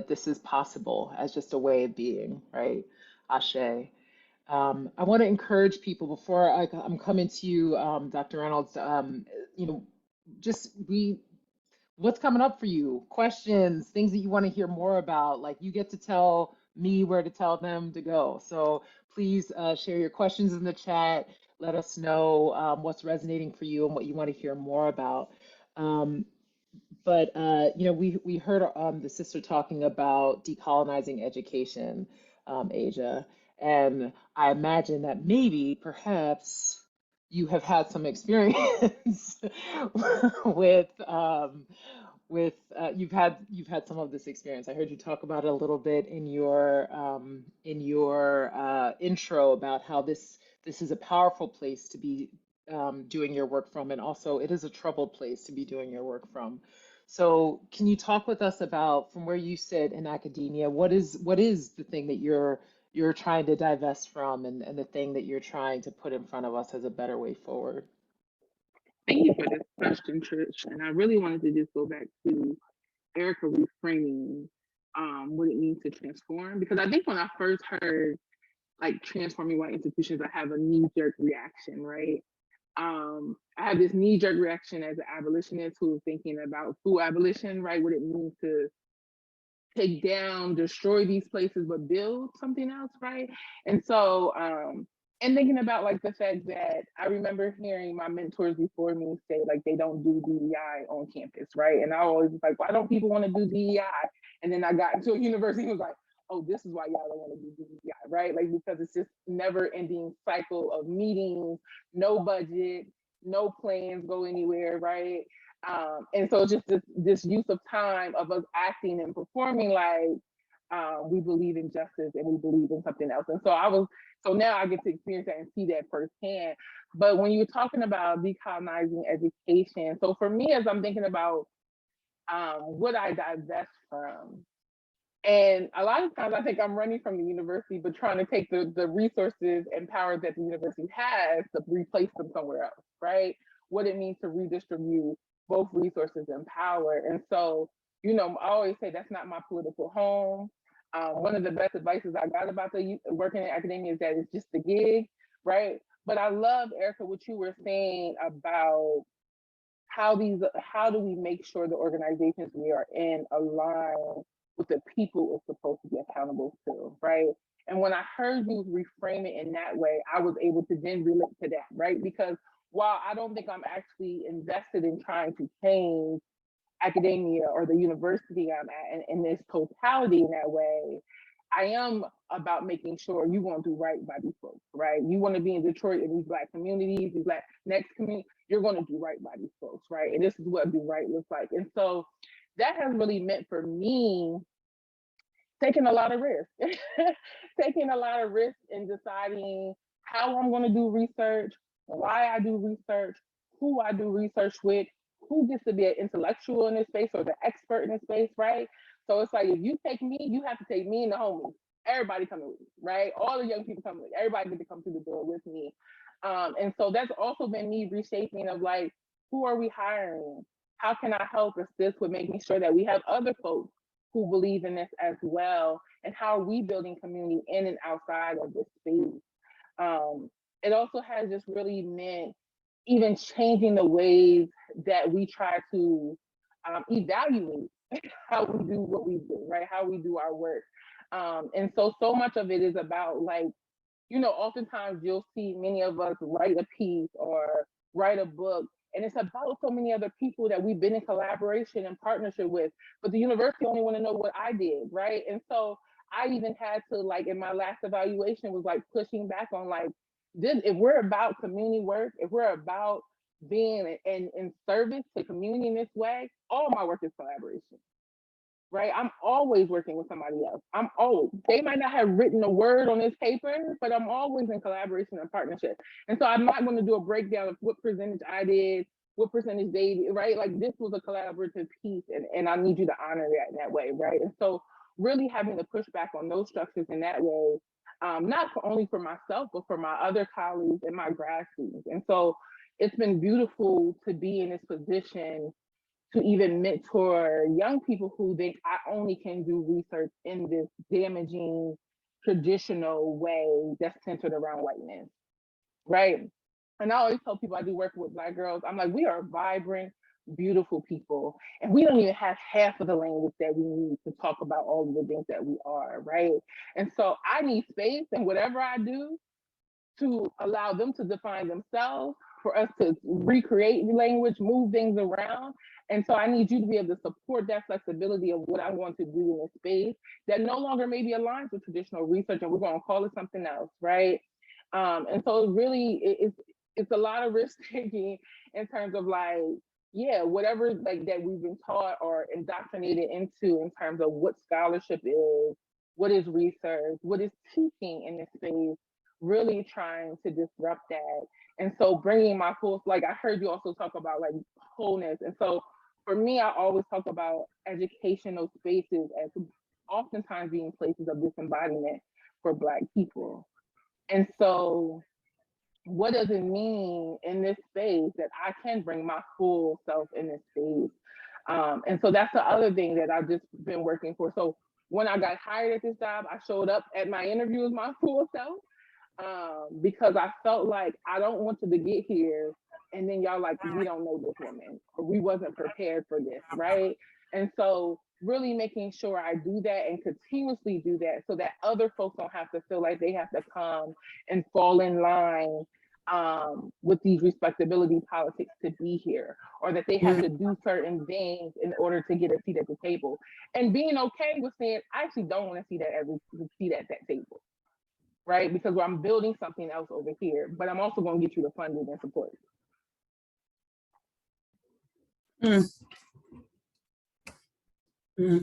Speaker 2: this is possible as just a way of being, right? Ashe. I want to encourage people before I'm coming to you, Dr. Reynolds. You know, just what's coming up for you? Questions, things that you want to hear more about. Like you get to tell me where to tell them to go. So please share your questions in the chat. Let us know what's resonating for you and what you want to hear more about. But we heard the sister talking about decolonizing education, Asia, and I imagine that maybe, perhaps, you have had some experience with you've had some of this experience. I heard you talk about it a little bit in your intro about how this is a powerful place to be doing your work from, and also it is a troubled place to be doing your work from. So can you talk with us about, from where you sit in academia, what is the thing that you're trying to divest from, and the thing that you're trying to put in front of us as a better way forward?
Speaker 4: Thank you for this question, Trish. And I really wanted to just go back to Erica reframing what it means to transform, because I think when I first heard like transforming white institutions, I have a knee-jerk reaction, right? I have this knee-jerk reaction as an abolitionist who's thinking about food abolition, right? What it means to take down, destroy these places, but build something else, right? And so, and thinking about like the fact that I remember hearing my mentors before me say like they don't do DEI on campus, right? And I always was like, why don't people want to do DEI? And then I got into a university and was like, oh, this is why y'all don't want to do DEI, right? Like, because it's just never ending cycle of meetings, no budget, no plans go anywhere, right? And so just this use of time of us acting and performing like we believe in justice and we believe in something else. And so now I get to experience that and see that firsthand. But when you're talking about decolonizing education, so for me, as I'm thinking about what I divest from, and a lot of times I think I'm running from the university, but trying to take the resources and power that the university has to replace them somewhere else, right? What it means to redistribute both resources and power. And so, I always say that's not my political home. One of the best advices I got about working in academia is that it's just a gig, right? But I love, Erica, what you were saying about how do we make sure the organizations we are in align with the people it's supposed to be accountable to, right? And when I heard you reframe it in that way, I was able to then relate to that, right? Because while I don't think I'm actually invested in trying to change academia or the university I'm at in this totality in that way, I am about making sure you want to do right by these folks, right? You want to be in Detroit in these Black communities, these Black next community, you're going to do right by these folks, right? And this is what do right looks like. And so that has really meant for me taking a lot of risk, taking a lot of risk in deciding how I'm going to do research, why I do research, who I do research with, who gets to be an intellectual in this space or the expert in this space, right? So it's like, if you take me, you have to take me and the homies. Everybody coming with me, right? All the young people coming with me. Everybody get to come through the door with me. And so that's also been me reshaping of like, who are we hiring? How can I help assist with making sure that we have other folks who believe in this as well? And how are we building community in and outside of this space? It also has just really meant even changing the ways that we try to evaluate how we do what we do, right? How we do our work. And so much of it is about like, oftentimes you'll see many of us write a piece or write a book, and it's about so many other people that we've been in collaboration and partnership with, but the university only want to know what I did, right? And so I even had to, like, in my last evaluation was like pushing back on like, this, if we're about community work, if we're about being in service to community in this way, all my work is collaboration, right? I'm always working with somebody else. They might not have written a word on this paper, but I'm always in collaboration and partnership. And so I'm not going to do a breakdown of what percentage I did, what percentage they did, right? Like, this was a collaborative piece, and I need you to honor that in that way, right? And so really having to push back on those structures in that way, not only for myself, but for my other colleagues and my grad students. And so it's been beautiful to be in this position to even mentor young people who think I only can do research in this damaging, traditional way that's centered around whiteness, right? And I always tell people I do work with Black girls, I'm like, we are vibrant, beautiful people, and we don't even have half of the language that we need to talk about all of the things that we are, right? And so I need space and whatever I do to allow them to define themselves, for us to recreate language, move things around. And so I need you to be able to support that flexibility of what I'm going to do in this space that no longer maybe aligns with traditional research, and we're going to call it something else, right? And so really, it's a lot of risk taking in terms of like, yeah, whatever like that we've been taught or indoctrinated into in terms of what scholarship is, what is research, what is teaching in this space, really trying to disrupt that. And so bringing my full, like I heard you also talk about like wholeness. And so for me, I always talk about educational spaces as oftentimes being places of disembodiment for Black people. And so what does it mean in this space that I can bring my full self in this space? And so that's the other thing that I've just been working for. So when I got hired at this job, I showed up at my interview as my full self, because I felt like I don't want to get here and then y'all like, we don't know this woman, or we wasn't prepared for this, right? And so really making sure I do that and continuously do that so that other folks don't have to feel like they have to come and fall in line with these respectability politics to be here, or that they have to do certain things in order to get a seat at the table, and being okay with saying, I actually don't want to see that at that table, right? Because I'm building something else over here, but I'm also going to get you the funding and support.
Speaker 5: Mm. Mm.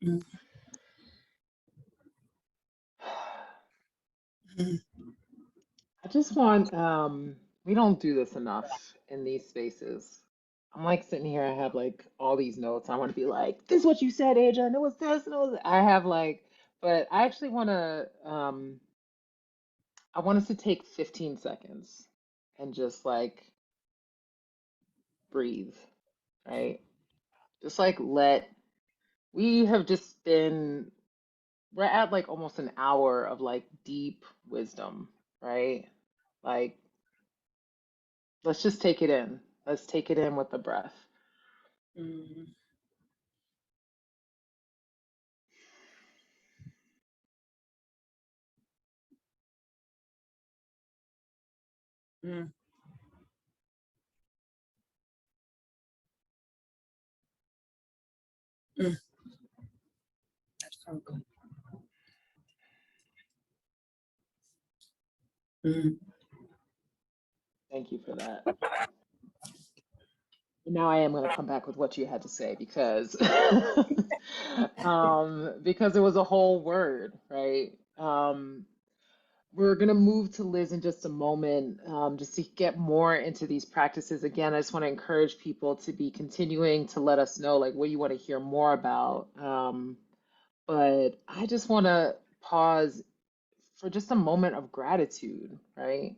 Speaker 5: Mm. Mm.
Speaker 2: I just want, we don't do this enough in these spaces. I'm like sitting here, I have like all these notes. I want to be like, this is what you said, Aja, and it was this, and it was, I have like, but I actually want to, I want us to take 15 seconds and just like breathe, right? Just like we have just been, we're at like almost an hour of like deep wisdom, right? Like, let's just take it in. Let's take it in with the breath.
Speaker 5: Mm. Mm. Mm. That felt good. Mm.
Speaker 2: Thank you for that. Now I am going to come back with what you had to say because because it was a whole word, right? We're going to move to Liz in just a moment, just to get more into these practices. Again, I just want to encourage people to be continuing to let us know, like, what you want to hear more about. But I just want to pause for just a moment of gratitude, right?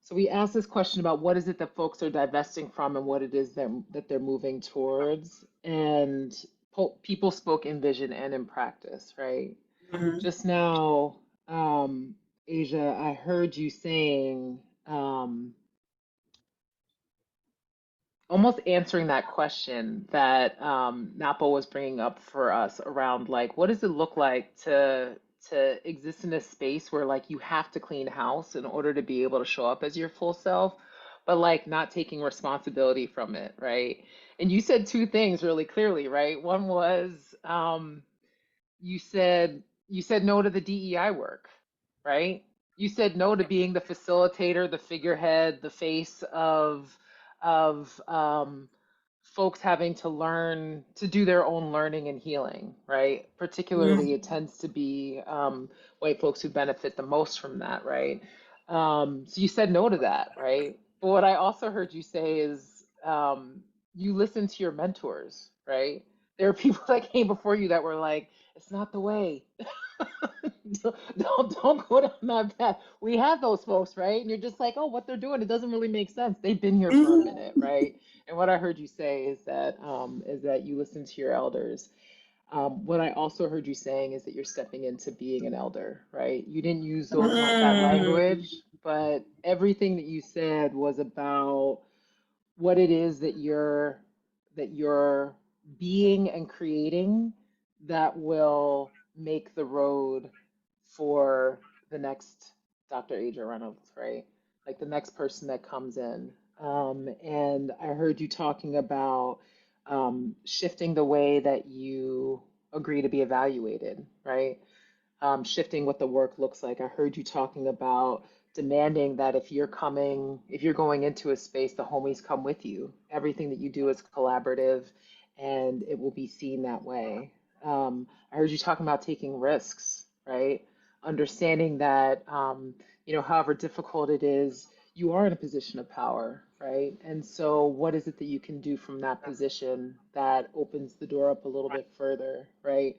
Speaker 2: So we asked this question about what is it that folks are divesting from and what it is that they're moving towards. And people spoke in vision and in practice, right?
Speaker 5: Mm.
Speaker 2: Just now, Aja, I heard you saying, almost answering that question that Napo was bringing up for us around like, what does it look like to exist in a space where like you have to clean house in order to be able to show up as your full self, but like not taking responsibility from it, right? And you said two things really clearly, right? One was you said no to the DEI work, right? You said no to being the facilitator, the figurehead, the face of folks having to learn to do their own learning and healing, right? Particularly, it tends to be white folks who benefit the most from that, right? So you said no to that, right? But what I also heard you say is you listen to your mentors, right? There are people that came before you that were like, it's not the way. Don't go down that path. We have those folks, right? And you're just like, oh, what they're doing, it doesn't really make sense. They've been here for a minute, right? And what I heard you say is that you listen to your elders. What I also heard you saying is that you're stepping into being an elder, right? You didn't use that
Speaker 5: Mm.
Speaker 2: language, but everything that you said was about what it is that you're being and creating that will make the road for the next Dr. Aja Reynolds, right? Like the next person that comes in. And I heard you talking about shifting the way that you agree to be evaluated, right? Shifting what the work looks like. I heard you talking about demanding that if you're going into a space, the homies come with you. Everything that you do is collaborative and it will be seen that way. I heard you talking about taking risks, right? Understanding that, however difficult it is, you are in a position of power, right? And so, what is it that you can do from that position that opens the door up a little bit further, right?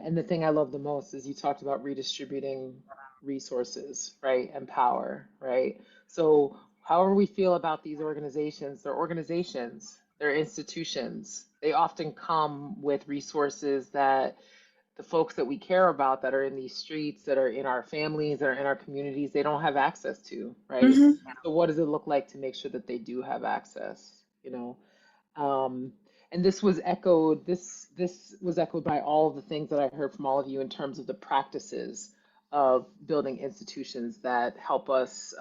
Speaker 2: And the thing I love the most is you talked about redistributing resources, right, and power, right? So, however we feel about these organizations, they're institutions. They often come with resources that the folks that we care about that are in these streets, that are in our families, that are in our communities, they don't have access to, right?
Speaker 5: Mhm.
Speaker 2: So, what does it look like to make sure that they do have access, you know? Um, and this was echoed by all of the things that I heard from all of you in terms of the practices of building institutions that help us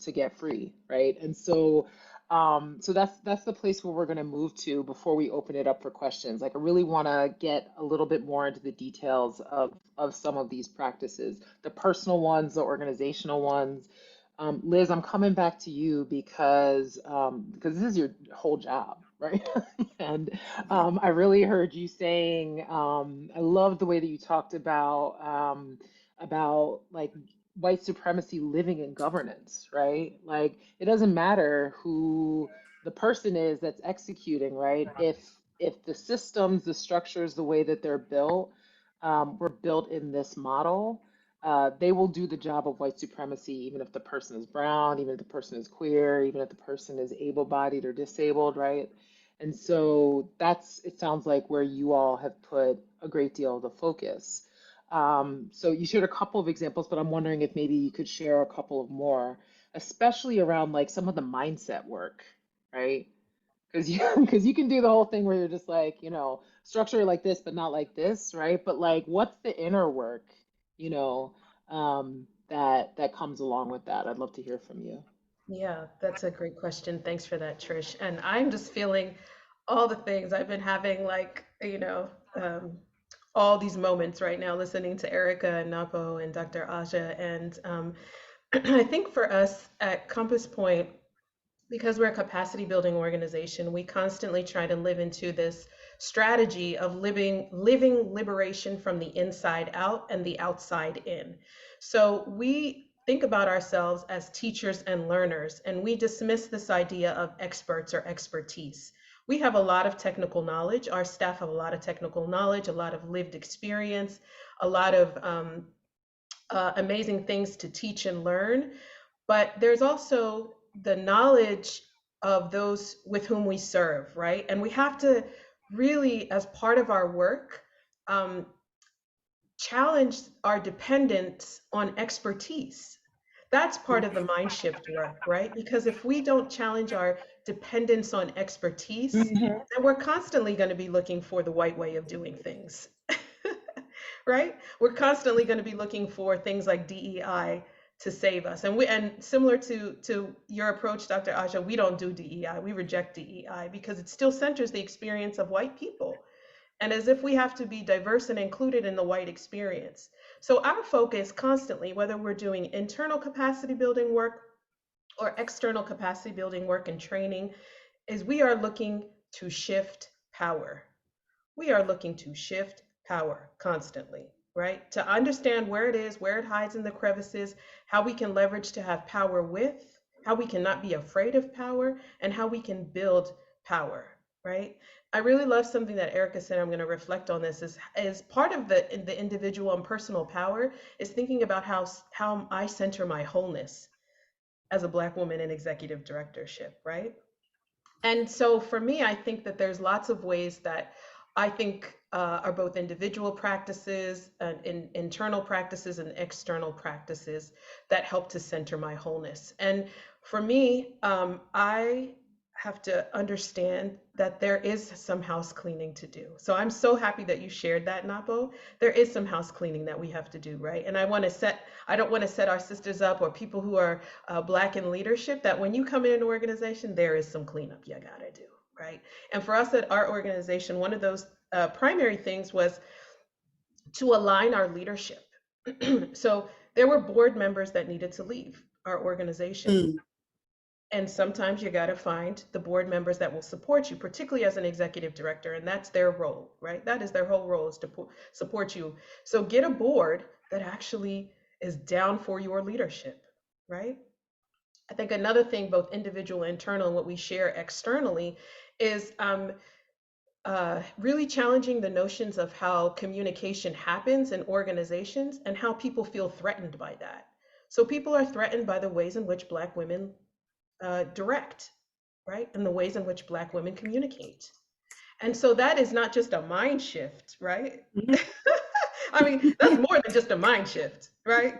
Speaker 2: to get free, right? And so, so that's the place where we're going to move to before we open it up for questions. Like, I really want to get a little bit more into the details of some of these practices, the personal ones, the organizational ones. Liz, I'm coming back to you because this is your whole job, right? And I really heard you saying, I love the way that you talked about like white supremacy living in governance, right? Like, it doesn't matter who the person is that's executing, right? If the systems, the structures, the way that they're built, were built in this model, they will do the job of white supremacy, even if the person is brown, even if the person is queer, even if the person is able-bodied or disabled, right? And so that's, it sounds like, where you all have put a great deal of the focus. So you shared a couple of examples, but I'm wondering if maybe you could share a couple of more, especially around like some of the mindset work, right? Because because you can do the whole thing where you're just like, structure like this, but not like this, right? But like, what's the inner work, that comes along with that? I'd love to hear from you.
Speaker 6: Yeah, that's a great question. Thanks for that, Trish. And I'm just feeling all the things I've been having, like, all these moments right now, listening to Erica and Napo and Dr. Aja. And I think for us at Compass Point, because we're a capacity building organization, we constantly try to live into this strategy of living liberation from the inside out and the outside in. So we think about ourselves as teachers and learners, and we dismiss this idea of experts or expertise. We have a lot of technical knowledge. Our staff have a lot of technical knowledge, a lot of lived experience, a lot of amazing things to teach and learn. But there's also the knowledge of those with whom we serve, right? And we have to really, as part of our work, challenge our dependence on expertise. That's part of the mind shift work, right? Because if we don't challenge our dependence on expertise, then we're constantly going to be looking for the white way of doing things, right? We're constantly going to be looking for things like DEI to save us. And similar to your approach, Dr. Aja, we don't do DEI. We reject DEI because it still centers the experience of white people. And as if we have to be diverse and included in the white experience. So our focus constantly, whether we're doing internal capacity building work or external capacity building work and training, is we are looking to shift power. We are looking to shift power constantly, right? To understand where it is, where it hides in the crevices, how we can leverage to have power with, how we cannot be afraid of power, and how we can build power, right? I really love something that Erica said. I'm going to reflect on this is part of the individual and personal power is thinking about how I center my wholeness as a Black woman in executive directorship, right? And so for me, I think that there's lots of ways that I think are both individual practices, internal practices, and external practices that help to center my wholeness. And for me, I have to understand that there is some house cleaning to do. So I'm so happy that you shared that, Napo. There is some house cleaning that we have to do, right? And I don't want to set our sisters up or people who are Black in leadership that when you come in an organization, there is some cleanup you gotta do, right? And for us at our organization, one of those primary things was to align our leadership. So there were board members that needed to leave our organization. And sometimes you got to find the board members that will support you, particularly as an executive director, and that's their role, right? That is their whole role, is to support you. So get a board that actually is down for your leadership, right? I think another thing, both individual and internal, and what we share externally is really challenging the notions of how communication happens in organizations and how people feel threatened by that. So people are threatened by the ways in which Black women direct, right? And the ways in which Black women communicate. And so that is not just a mind shift, right? I mean, that's more than just a mind shift, right?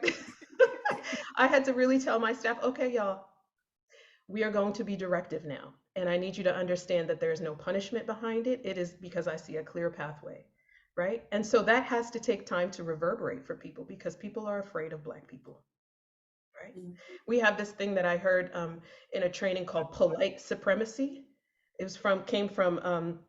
Speaker 6: I had to really tell my staff, okay, y'all, we are going to be directive now. And I need you to understand that there's no punishment behind it. It is because I see a clear pathway, right? And so that has to take time to reverberate for people because people are afraid of Black people, right? We have this thing that I heard in a training called polite supremacy. Came from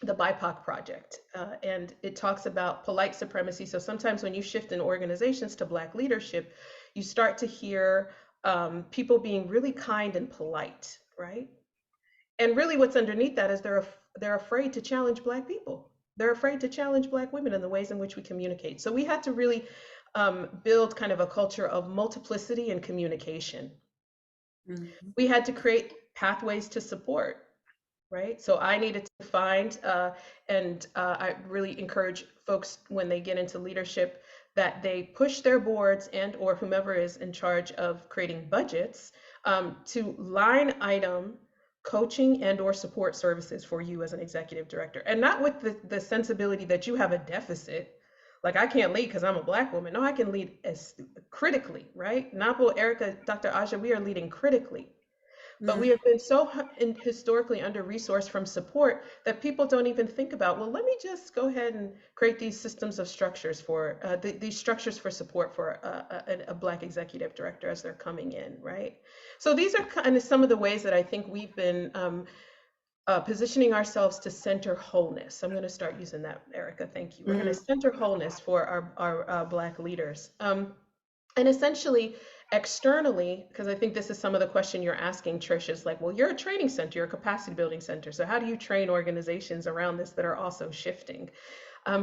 Speaker 6: the BIPOC project, and it talks about polite supremacy. So sometimes when you shift in organizations to Black leadership, you start to hear people being really kind and polite, right? And really, what's underneath that is they're afraid to challenge Black people. They're afraid to challenge Black women in the ways in which we communicate. So we had to really build kind of a culture of multiplicity and communication. We had to create pathways to support, right? So I needed to find, I really encourage folks when they get into leadership that they push their boards and or whomever is in charge of creating budgets to line item coaching and or support services for you as an executive director, and not with the sensibility that you have a deficit. Like I can't lead because I'm a Black woman. No, I can lead as critically, right? Napo, Erica, Dr. Aja, we are leading critically. But we have been so historically under-resourced from support that people don't even think about, well, let me just go ahead and create these systems of structures for, these structures for support for a Black executive director as they're coming in, right? So these are kind of some of the ways that I think we've been positioning ourselves to center wholeness. I'm going to start using that, Erica, thank you. We're going to center wholeness for our Black leaders. And essentially, externally, because I think this is some of the question you're asking, Trish, is like, well, you're a training center, you're a capacity building center. So how do you train organizations around this that are also shifting?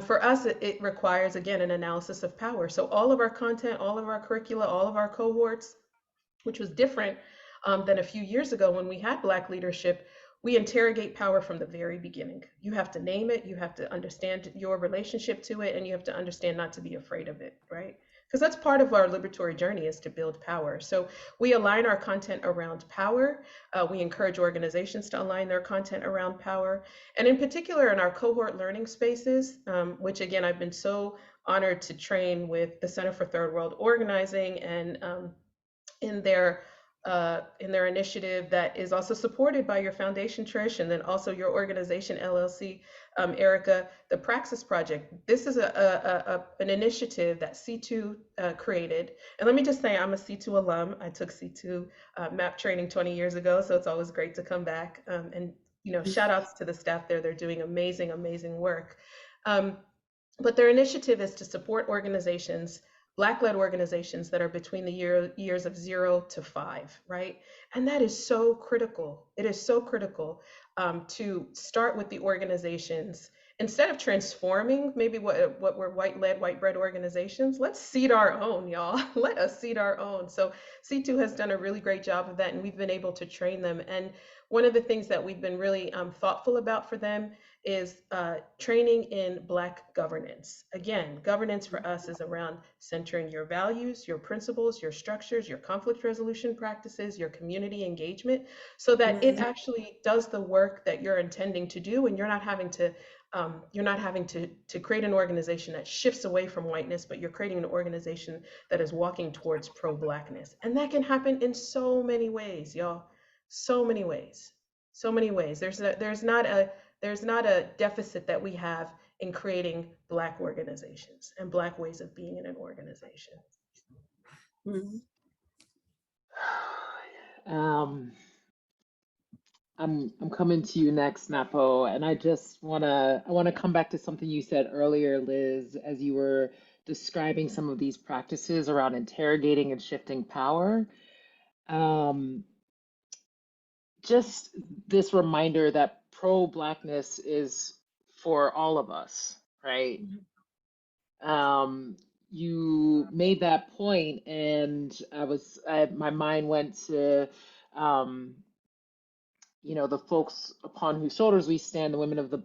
Speaker 6: For us, it requires, again, an analysis of power. So all of our content, all of our curricula, all of our cohorts, which was different than a few years ago when we had Black leadership, we interrogate power from the very beginning. You have to name it, you have to understand your relationship to it, and you have to understand not to be afraid of it, right? Because that's part of our liberatory journey, is to build power. So we align our content around power. We encourage organizations to align their content around power. And in particular, in our cohort learning spaces, which again, I've been so honored to train with the Center for Third World Organizing and in their initiative that is also supported by your foundation, Trish, and then also your organization, LLC, Erica, the Praxis Project. This is an initiative that C2 created. And let me just say, I'm a C2 alum. I took C2 MAP training 20 years ago, so it's always great to come back. And shout outs to the staff there. They're doing amazing, amazing work. But their initiative is to support organizations, Black-led organizations that are between the years of 0 to 5, right? And that is so critical. It is so critical to start with the organizations. Instead of transforming maybe what were white-led, white-bred organizations, let's seed our own, y'all. Let us seed our own. So C2 has done a really great job of that, and we've been able to train them. And one of the things that we've been really thoughtful about for them is training in Black governance. Again, governance for us is around centering your values, your principles, your structures, your conflict resolution practices, your community engagement, so that it actually does the work that you're intending to do, and you're not having to create an organization that shifts away from whiteness, but you're creating an organization that is walking towards pro-Blackness. And that can happen in so many ways, y'all. So many ways. So many ways. There's not a deficit that we have in creating Black organizations and Black ways of being in an organization.
Speaker 2: I'm coming to you next, Napo, and I wanna come back to something you said earlier, Liz, as you were describing some of these practices around interrogating and shifting power. Just this reminder that pro-Blackness is for all of us, right? You made that point, and my mind went to, the folks upon whose shoulders we stand, the women of the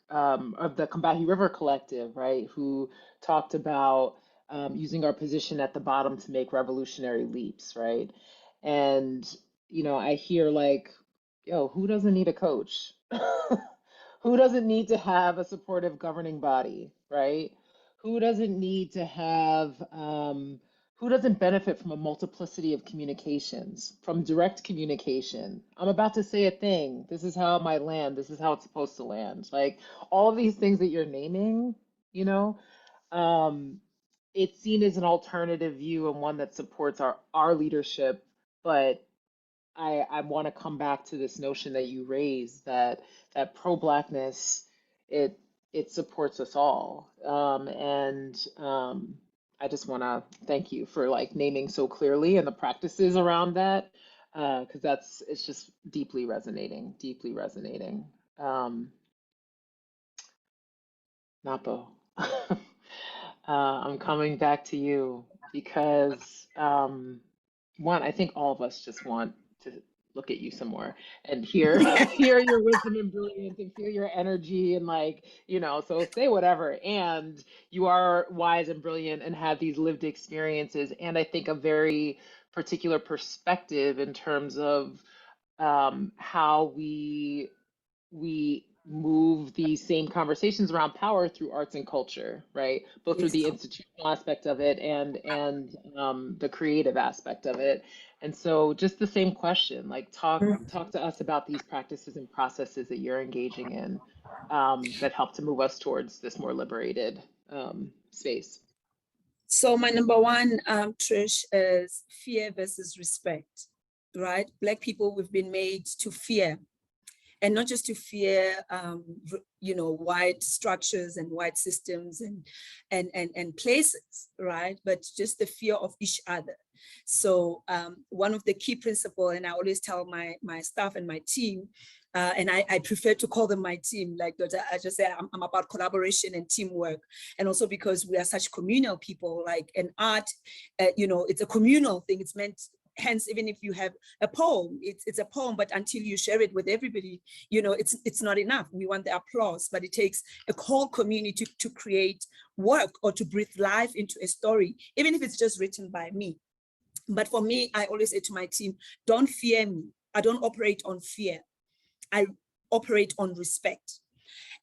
Speaker 2: of the Combahee River Collective, right? Who talked about using our position at the bottom to make revolutionary leaps, right? And, I hear like, yo, who doesn't need a coach? Who doesn't need to have a supportive governing body, right? Who doesn't need to have, who doesn't benefit from a multiplicity of communications, from direct communication? I'm about to say a thing. This is how it might land. This is how it's supposed to land. Like all of these things that you're naming, you know? It's seen as an alternative view and one that supports our leadership, but I want to come back to this notion that you raised that pro-blackness it supports us all. I just want to thank you for like naming so clearly and the practices around that, because it's just deeply resonating, deeply resonating. Napo, I'm coming back to you because one, I think all of us just want to look at you some more and hear hear your wisdom and brilliance and feel your energy and like, so say whatever. And you are wise and brilliant and have these lived experiences and I think a very particular perspective in terms of how we move these same conversations around power through arts and culture, right? Both through
Speaker 5: Yes.
Speaker 2: the institutional aspect of it and the creative aspect of it. And so, just the same question, like talk to us about these practices and processes that you're engaging in that help to move us towards this more liberated space.
Speaker 5: So my number one, Trish, is fear versus respect, right? Black people, we've been made to fear, and not just to fear, white structures and white systems and places, right? But just the fear of each other. So one of the key principles, and I always tell my staff and my team, and I prefer to call them my team, like I just said, I'm about collaboration and teamwork. And also because we are such communal people, like an art, it's a communal thing. It's meant, hence, even if you have a poem, it's a poem, but until you share it with everybody, it's not enough. We want the applause, but it takes a whole community to create work or to breathe life into a story, even if it's just written by me. But for me, I always say to my team, don't fear me. I don't operate on fear. I operate on respect.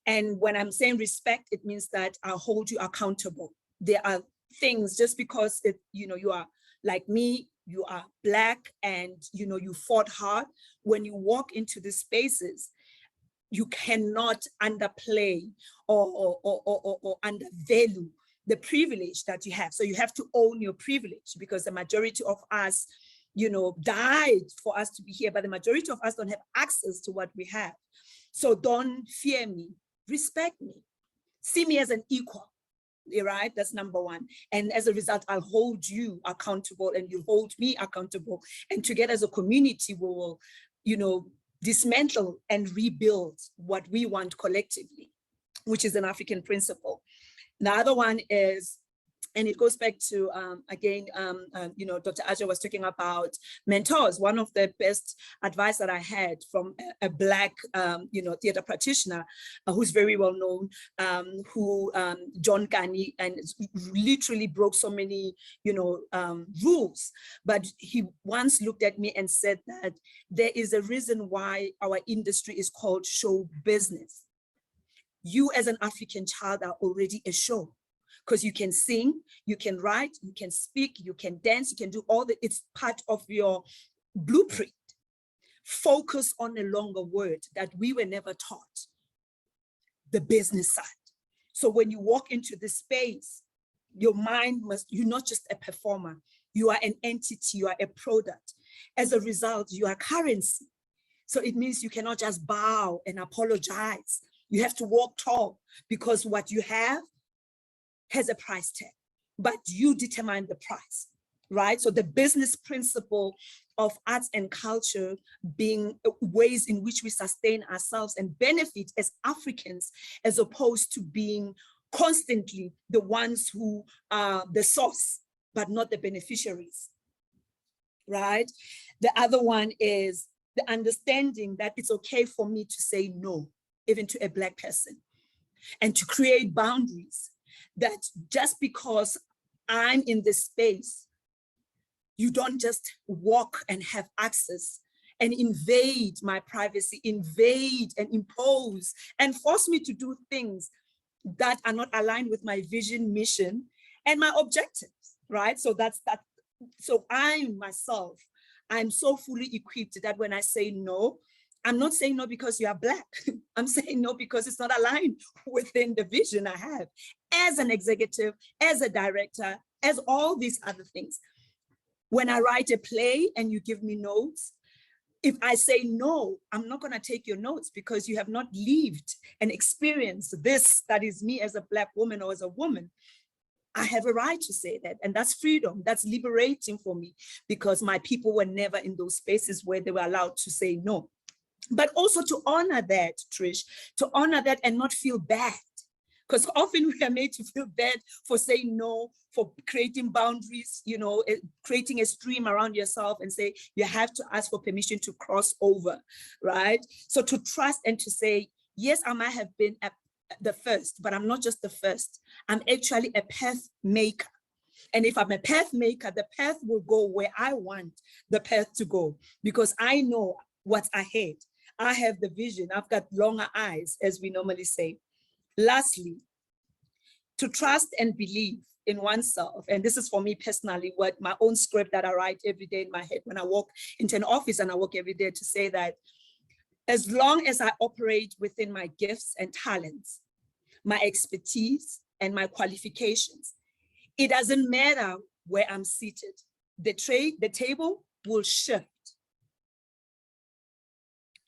Speaker 5: And when I'm saying respect, it means that I hold you accountable. There are things, just because you are like me, you are Black, and you fought hard. When you walk into the spaces, you cannot underplay or undervalue the privilege that you have. So you have to own your privilege, because the majority of us, died for us to be here, but the majority of us don't have access to what we have. So don't fear me, respect me, see me as an equal, right? That's number one. And as a result, I'll hold you accountable and you hold me accountable. And together as a community, we will, dismantle and rebuild what we want collectively, which is an African principle. The other one is, and it goes back to, again, Dr. Aja was talking about mentors. One of the best advice that I had from a Black, theater practitioner who's very well known, John Kani, and literally broke so many, rules. But he once looked at me and said that there is a reason why our industry is called show business. You as an African child are already a show, because you can sing, you can write, you can speak, you can dance, you can do all that. It's part of your blueprint. Focus on a longer word that we were never taught, the business side. So when you walk into this space, your mind you're not just a performer, you are an entity, you are a product. As a result, you are currency. So it means you cannot just bow and apologize. You have to walk tall, because what you have has a price tag, but you determine the price, right? So the business principle of arts and culture being ways in which we sustain ourselves and benefit as Africans, as opposed to being constantly the ones who are the source, but not the beneficiaries, right? The other one is the understanding that it's okay for me to say no, even to a Black person, and to create boundaries. That just because I'm in this space, you don't just walk and have access and invade my privacy, invade and impose and force me to do things that are not aligned with my vision, mission, and my objectives, right? So that's that. So I myself, I'm so fully equipped that when I say no, I'm not saying no because you are Black. I'm saying no because it's not aligned within the vision I have. as an executive, as a director, as all these other things. When I write a play and you give me notes, if I say no, I'm not going to take your notes because you have not lived and experienced this, that is me as a Black woman or as a woman. I have a right to say that. And that's freedom. That's liberating for me because my people were never in those spaces where they were allowed to say no. But also to honor that, Trish, to honor that and not feel bad. Because often we are made to feel bad for saying no, for creating boundaries, you know, creating a stream around yourself and say, you have to ask for permission to cross over, right? So to trust and to say, yes, I might have been the first, but I'm not just the first. I'm actually a path maker. And if I'm a path maker, the path will go where I want the path to go because I know what's ahead. I have the vision. I've got longer eyes, as we normally say. Lastly, to trust and believe in oneself. And this is for me personally, what my own script that I write every day in my head when I walk into an office and I walk every day to say that as long as I operate within my gifts and talents, my expertise and my qualifications, it doesn't matter where I'm seated. The table will shift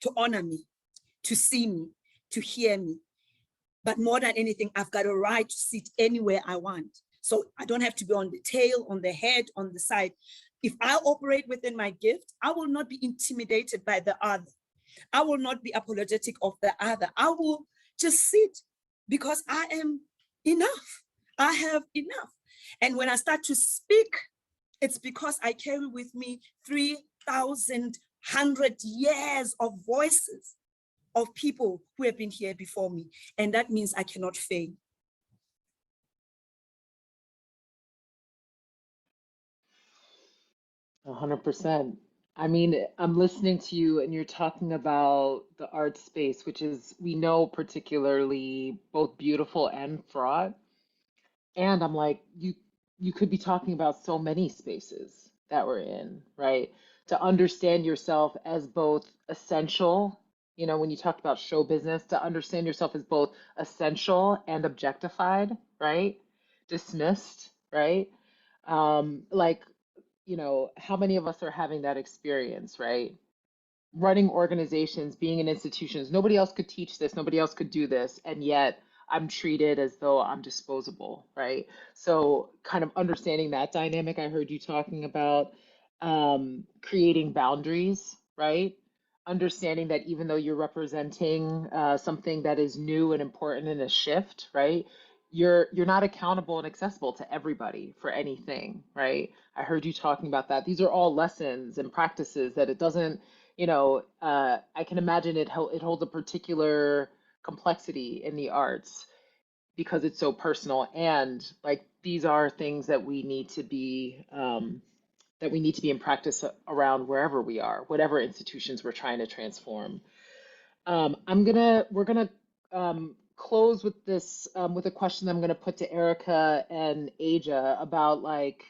Speaker 5: to honor me, to see me, to hear me. But more than anything, I've got a right to sit anywhere I want. So I don't have to be on the tail, on the head, on the side. If I operate within my gift, I will not be intimidated by the other. I will not be apologetic of the other. I will just sit because I am enough. I have enough. And when I start to speak, it's because I carry with me 3,100 years of voices of people who have been here before me. And that means I cannot fail.
Speaker 2: A 100%. I mean, I'm listening to you and you're talking about the art space, which is, we know, particularly both beautiful and fraught. And I'm like, you could be talking about so many spaces that we're in, right? To understand yourself as both essential, you know, when you talked about show business, to understand yourself as both essential and objectified, right? Dismissed, right? Like, you know, how many of us are having that experience, right? Running organizations, being in institutions, nobody else could teach this, nobody else could do this, and yet I'm treated as though I'm disposable, right? So kind of understanding that dynamic, I heard you talking about creating boundaries, right? Understanding that even though you're representing something that is new and important in a shift, right? You're not accountable and accessible to everybody for anything, right? I heard you talking about that. These are all lessons and practices that it doesn't, you know, I can imagine it holds a particular complexity in the arts because it's so personal, and like these are things that we need to be in practice around wherever we are, whatever institutions we're trying to transform. We're gonna close with this with a question I'm gonna put to Erica and Aja about like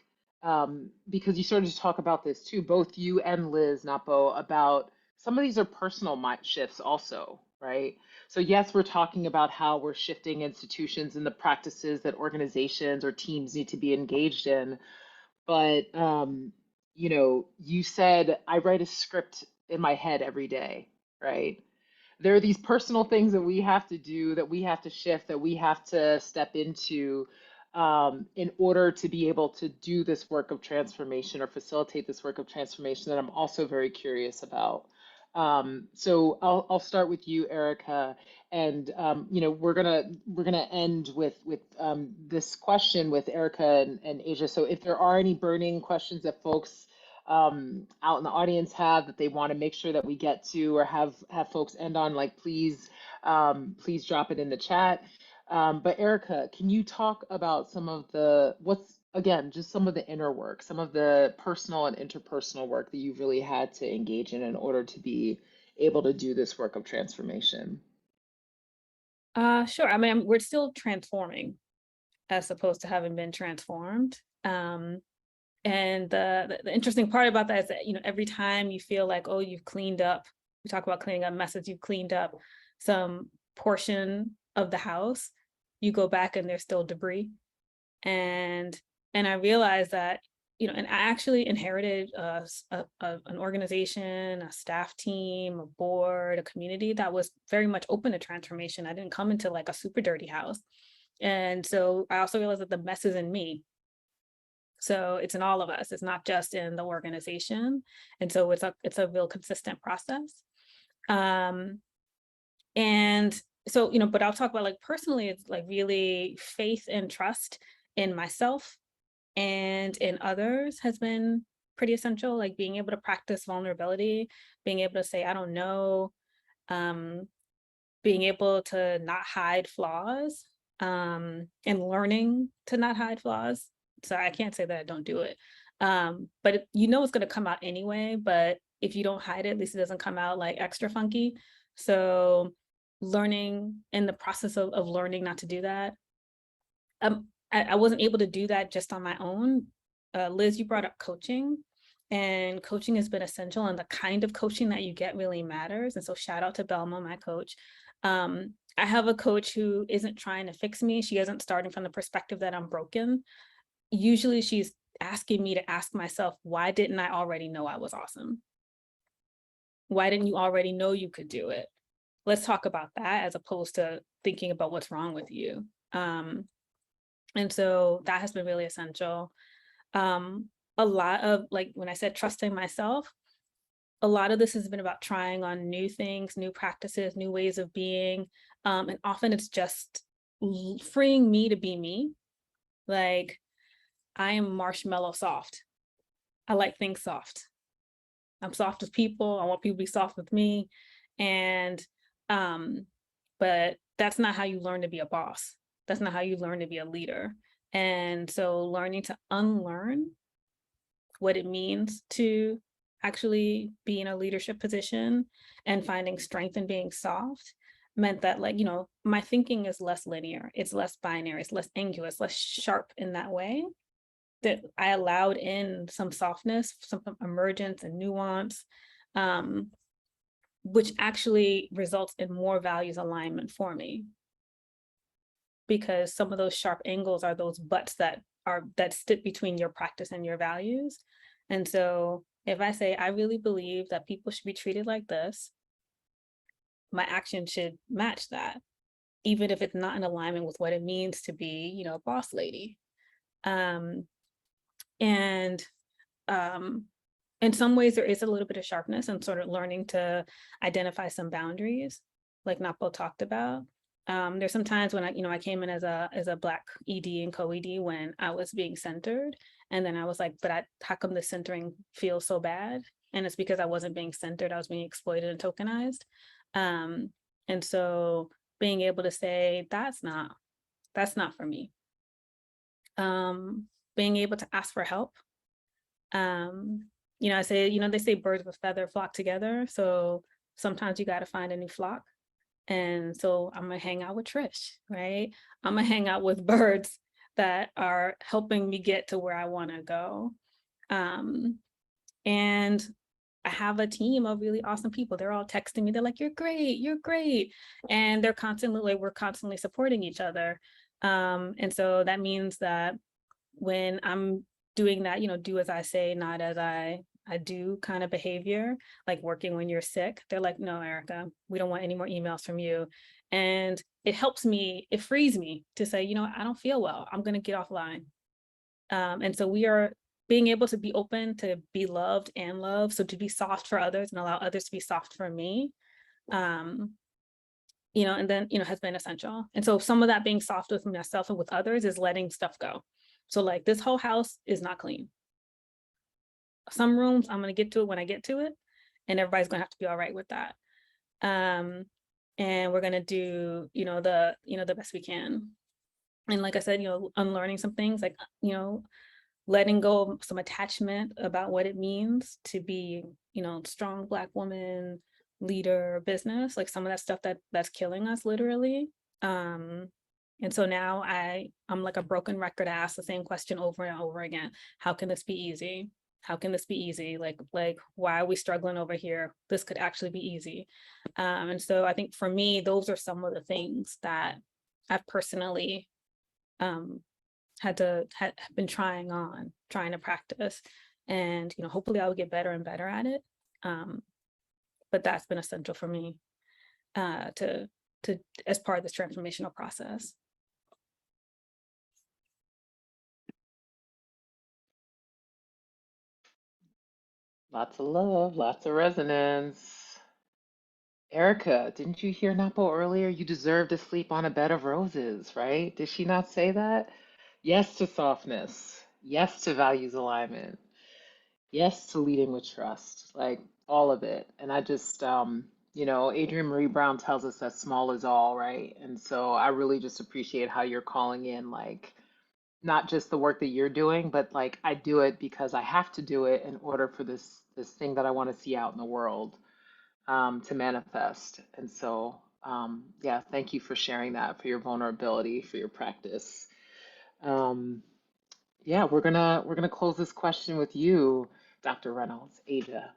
Speaker 2: because you started to talk about this too, both you and Liz Napo, about some of these are personal mind shifts also, right? So yes, we're talking about how we're shifting institutions and the practices that organizations or teams need to be engaged in, but you know, you said I write a script in my head every day, right? There are these personal things that we have to do, that we have to shift, that we have to step into in order to be able to do this work of transformation or facilitate this work of transformation that I'm also very curious about. So I'll start with you, Erica, and you know, we're gonna end with this question with Erica and Aja. So if there are any burning questions that folks out in the audience have that they want to make sure that we get to, or have folks end on, like, please please drop it in the chat. But Erica, can you talk about some of the just some of the inner work, some of the personal and interpersonal work that you've really had to engage in order to be able to do this work of transformation?
Speaker 3: Sure. I mean, we're still transforming as opposed to having been transformed. And the interesting part about that is that, you know, every time you feel like, oh, you've cleaned up, we talk about cleaning up messes, you've cleaned up some portion of the house, you go back and there's still debris. And I realized that, you know, and I actually inherited an organization, a staff team, a board, a community that was very much open to transformation. I didn't come into like a super dirty house. And so I also realized that the mess is in me. So it's in all of us. It's not just in the organization. And so it's a real consistent process. And so, you know, but I'll talk about like personally, it's like really faith and trust in myself and in others has been pretty essential, like being able to practice vulnerability, being able to say, I don't know, being able to not hide flaws, and learning to not hide flaws. So I can't say that I don't do it, but you know it's going to come out anyway, but if you don't hide it, at least it doesn't come out like extra funky. So learning in the process of learning not to do that. I wasn't able to do that just on my own. Liz, you brought up coaching, and coaching has been essential, and the kind of coaching that you get really matters. And so shout out to Belma, my coach. I have a coach who isn't trying to fix me. She isn't starting from the perspective that I'm broken. Usually she's asking me to ask myself, why didn't I already know I was awesome? Why didn't you already know you could do it? Let's talk about that as opposed to thinking about what's wrong with you. And so that has been really essential. A lot of, like, when I said trusting myself, a lot of this has been about trying on new things, new practices, new ways of being. And often it's just freeing me to be me. Like, I am marshmallow soft. I like things soft. I'm soft with people. I want people to be soft with me. And, but that's not how you learn to be a boss. That's not how you learn to be a leader. And so learning to unlearn what it means to actually be in a leadership position and finding strength in being soft meant that, like, you know, my thinking is less linear. It's less binary. It's less angular. It's less sharp in that way, that I allowed in some softness, some emergence and nuance, which actually results in more values alignment for me. Because some of those sharp angles are those butts that sit between your practice and your values. And so if I say, I really believe that people should be treated like this, my action should match that, even if it's not in alignment with what it means to be, you know, a boss lady. And in some ways there is a little bit of sharpness and sort of learning to identify some boundaries, like Napo talked about. There's some times when I came in as a Black ED and co-ED when I was being centered, and then I was like, but how come the centering feels so bad? And it's because I wasn't being centered, I was being exploited and tokenized. And so being able to say, that's not for me. Being able to ask for help. I say, they say birds of a feather flock together. So sometimes you got to find a new flock. And so I'm gonna hang out with Trish, right? I'm gonna hang out with birds that are helping me get to where I want to go. And I have a team of really awesome people. They're all texting me. They're like, you're great. And they're we're constantly supporting each other. And so that means that when I'm doing that, do as I say, not as I do kind of behavior, like working when you're sick, they're like, no, Erica, we don't want any more emails from you. And it helps me, it frees me to say, I don't feel well, I'm going to get offline. And so we are being able to be open to be loved and love. So to be soft for others and allow others to be soft for me, and then, has been essential. And so some of that being soft with myself and with others is letting stuff go. So like this whole house is not clean. Some rooms, I'm going to get to it when I get to it, and everybody's going to have to be all right with that. And we're going to do, the best we can. And like I said, unlearning some things, like, letting go of some attachment about what it means to be, strong Black woman, leader, business, like some of that stuff that's killing us literally. And so now I'm like a broken record. I ask the same question over and over again. How can this be easy? How can this be easy? Like, why are we struggling over here? This could actually be easy. And so I think for me, those are some of the things that I've personally had been trying to practice, and hopefully I will get better and better at it. But that's been essential for me to as part of this transformational process.
Speaker 2: Lots of love, lots of resonance. Erica, didn't you hear Napo earlier? You deserve to sleep on a bed of roses, right? Did she not say that? Yes to softness. Yes to values alignment. Yes to leading with trust. Like all of it. And I just, Adrienne Marie Brown tells us that small is all, right? And so I really just appreciate how you're calling in, like, not just the work that you're doing, but like I do it because I have to do it in order for this thing that I want to see out in the world to manifest. And so, yeah, thank you for sharing that, for your vulnerability, for your practice. Um, yeah, we're gonna close this question with you, Dr. Reynolds, Aja.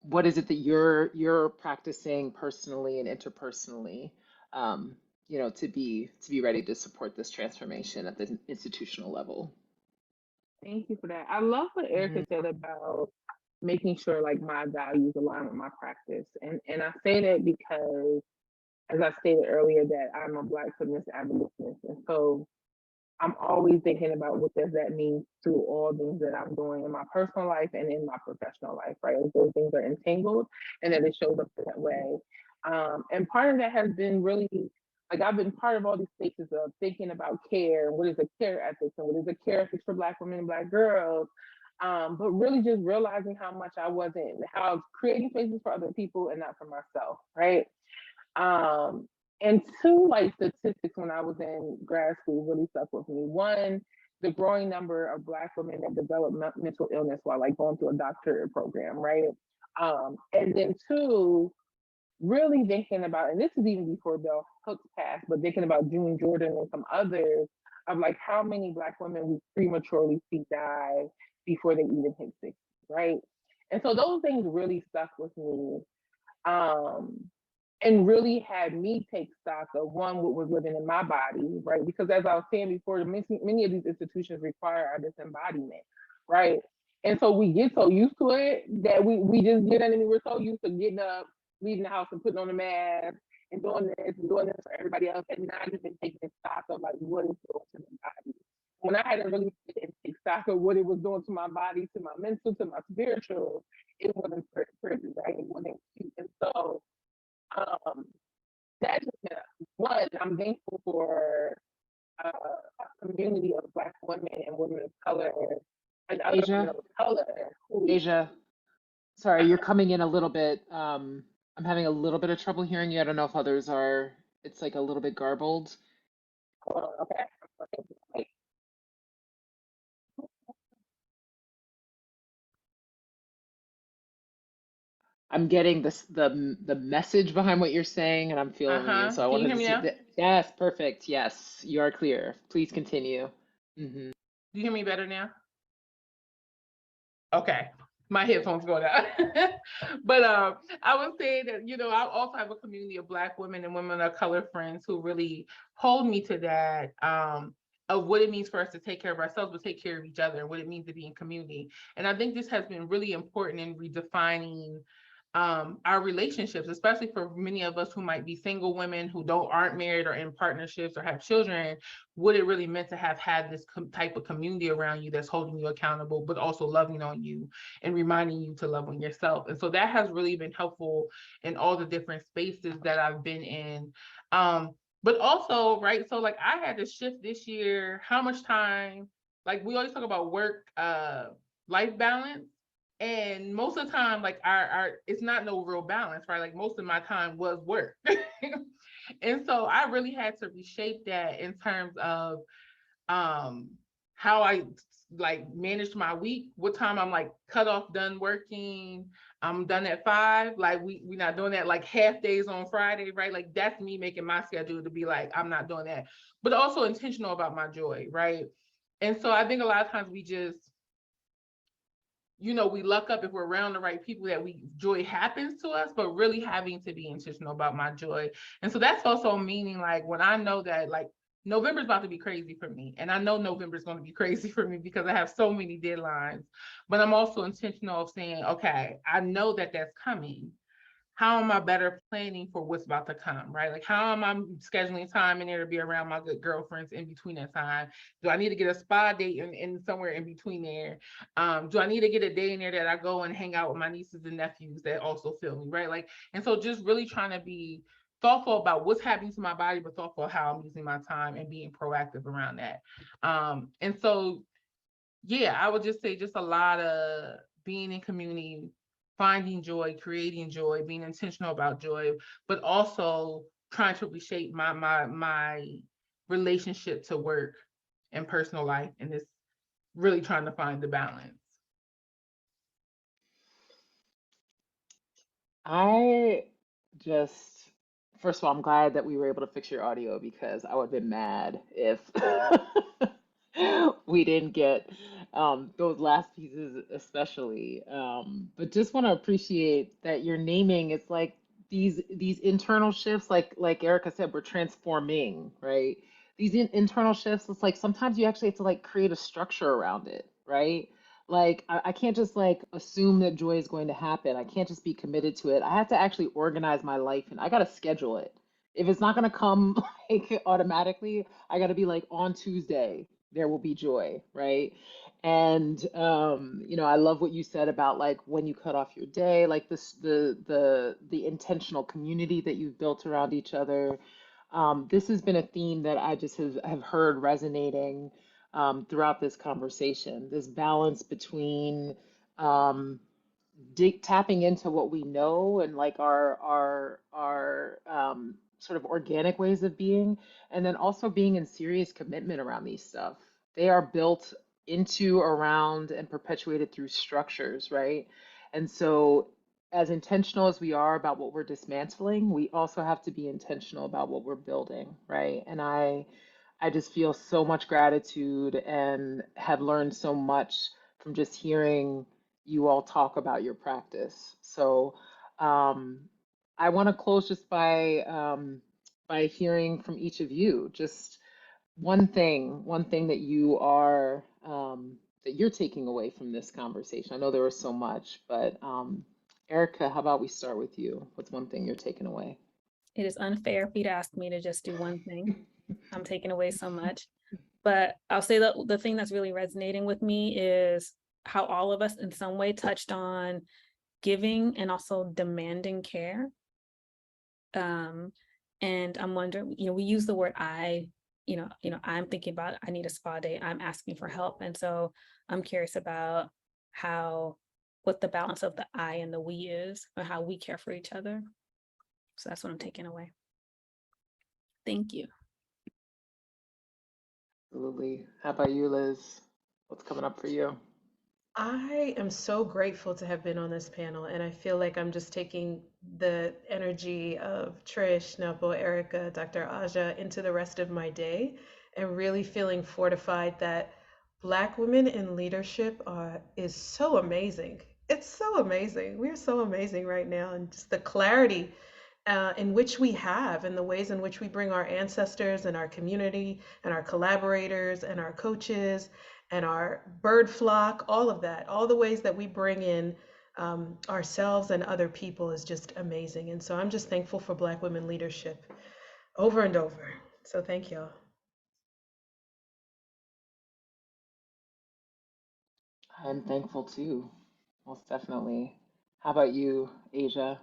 Speaker 2: What is it that you're practicing personally and interpersonally, to be ready to support this transformation at the institutional level?
Speaker 4: Thank you for that. I love what Erica said about making sure like my values align with my practice. And I say that because, as I stated earlier, that I'm a Black feminist abolitionist. And so I'm always thinking about what does that mean to all things that I'm doing in my personal life and in my professional life, right? Those things are entangled and that it shows up that way. And part of that has been really, like I've been part of all these spaces of thinking about care, what is a care ethics and what is a care ethics for Black women and Black girls. But really just realizing how much how I was creating spaces for other people and not for myself, right? And two, like statistics when I was in grad school really stuck with me. One, the growing number of Black women that develop mental illness while like going through a doctorate program, right? And then two, really thinking about, and this is even before Bell Hooks passed, but thinking about June Jordan and some others of like how many Black women we prematurely see die before they even hit 60, right? And so those things really stuck with me. And really had me take stock of one, what was living in my body, right? Because as I was saying before, many of these institutions require our disembodiment, right? And so we get so used to it that we just get, I mean, we're so used to getting up, leaving the house and putting on a mask and doing this for everybody else, and not even taking stock of like what it's doing to my body. When I had to really take stock of what it was doing to my body, to my mental, to my spiritual, it wasn't pretty, right? It wasn't cute. And so that's one, I'm thankful for a community of Black women and women of color and other women
Speaker 2: Aja,
Speaker 4: of color who,
Speaker 2: Aja, sorry, you're coming in a little bit. I'm having a little bit of trouble hearing you. I don't know if others are. It's like a little bit garbled.
Speaker 4: okay.
Speaker 2: I'm getting the message behind what you're saying, and I'm feeling you. So I
Speaker 4: Can you
Speaker 2: wanted
Speaker 4: hear
Speaker 2: to
Speaker 4: me
Speaker 2: see
Speaker 4: now?
Speaker 2: that. Yes, perfect. Yes, you are clear. Please continue.
Speaker 4: Do you hear me better now? Okay. My headphones go down. But I would say that, I also have a community of Black women and women of color friends who really hold me to that, of what it means for us to take care of ourselves, but take care of each other, and what it means to be in community. And I think this has been really important in redefining our relationships, especially for many of us who might be single women who aren't married or in partnerships or have children. What it really meant to have had this type of community around you that's holding you accountable, but also loving on you and reminding you to love on yourself. And so that has really been helpful in all the different spaces that I've been in. But also, right, so like I had to shift this year how much time, like we always talk about work, life balance. And most of the time, like our it's not no real balance, right? Like most of my time was work. And so I really had to reshape that in terms of how I like managed my week, what time I'm like cut off, done working. I'm done at 5. Like we not doing that like half days on Friday, right? Like that's me making my schedule to be like, I'm not doing that, but also intentional about my joy, right? And so I think a lot of times we just
Speaker 7: you know, we luck up if we're around the right people that joy happens to us, but really having to be intentional about my joy. And so that's also meaning like when I know that like November's about to be crazy for me. And I know November's going to be crazy for me because I have so many deadlines, but I'm also intentional of saying, okay, I know that that's coming. How am I better planning for what's about to come, right? Like, how am I scheduling time in there to be around my good girlfriends in between that time? Do I need to get a spa date in somewhere in between there? Do I need to get a day in there that I go and hang out with my nieces and nephews that also feel me, right? Like, and so just really trying to be thoughtful about what's happening to my body, but thoughtful how I'm using my time and being proactive around that. And so, yeah, I would just say just a lot of being in community, finding joy, creating joy, being intentional about joy, but also trying to reshape my relationship to work and personal life, and this really trying to find the balance.
Speaker 2: I just, first of all, I'm glad that we were able to fix your audio because I would have been mad if we didn't get those last pieces, especially. But just want to appreciate that you're naming it's like these internal shifts, like Erica said, we're transforming, right? These internal shifts, it's like sometimes you actually have to like create a structure around it, right? Like I can't just like assume that joy is going to happen. I can't just be committed to it. I have to actually organize my life and I got to schedule it. If it's not going to come like automatically, I got to be like on Tuesday, there will be joy, right? And you know, I love what you said about like when you cut off your day, like this the intentional community that you've built around each other. This has been a theme that I just have heard resonating throughout this conversation. This balance between um, tapping into what we know and like our sort of organic ways of being, and then also being in serious commitment around these stuff. They are built into, around, and perpetuated through structures, right? And so, as intentional as we are about what we're dismantling, we also have to be intentional about what we're building, right? And I just feel so much gratitude and have learned so much from just hearing you all talk about your practice. So um, I want to close just by hearing from each of you, just one thing that you are that you're taking away from this conversation. I know there was so much, but Erica, how about we start with you? What's one thing you're taking away?
Speaker 3: It is unfair for you to ask me to just do one thing. I'm taking away so much. But I'll say that the thing that's really resonating with me is how all of us in some way touched on giving and also demanding care. And I'm wondering, you know, we use the word I, I'm thinking about I need a spa day, I'm asking for help. And so I'm curious about what the balance of the I and the we is, or how we care for each other. So that's what I'm taking away. Thank you.
Speaker 2: Absolutely. How about you, Liz? What's coming up for you?
Speaker 6: I am so grateful to have been on this panel, and I feel like I'm just taking the energy of Trish, Nepo, Erica, Dr. Aja into the rest of my day, and really feeling fortified that Black women in leadership is so amazing. It's so amazing. We're so amazing right now, and just the clarity in which we have, and the ways in which we bring our ancestors and our community and our collaborators and our coaches and our bird flock, all of that, all the ways that we bring in ourselves and other people is just amazing. And so I'm just thankful for Black women leadership over and over. So thank y'all.
Speaker 2: I'm thankful too, most definitely. How about you, Asia?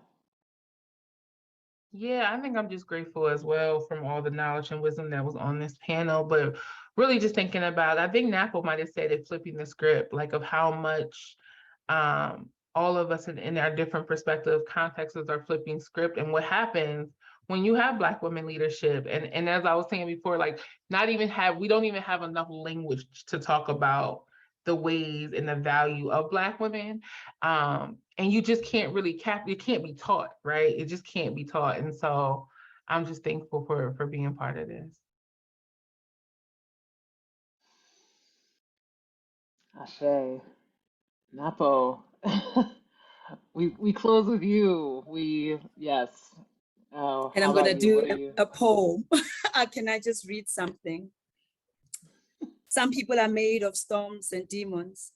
Speaker 7: Yeah, I think I'm just grateful as well from all the knowledge and wisdom that was on this panel, but really just thinking about, I think Napo might have said it, flipping the script, like of how much all of us in our different perspective contexts are flipping script, and what happens when you have Black women leadership. And as I was saying before, like we don't even have enough language to talk about the ways and the value of Black women. And you just can't really it can't be taught, right? It just can't be taught. And so I'm just thankful for being part of this.
Speaker 2: Ashe. Napo, we close with you. Yes. Oh,
Speaker 5: And
Speaker 2: how
Speaker 5: I'm going
Speaker 2: about
Speaker 5: to
Speaker 2: you?
Speaker 5: do
Speaker 2: What are you?
Speaker 5: a poem. Can I just read something? Some people are made of storms and demons.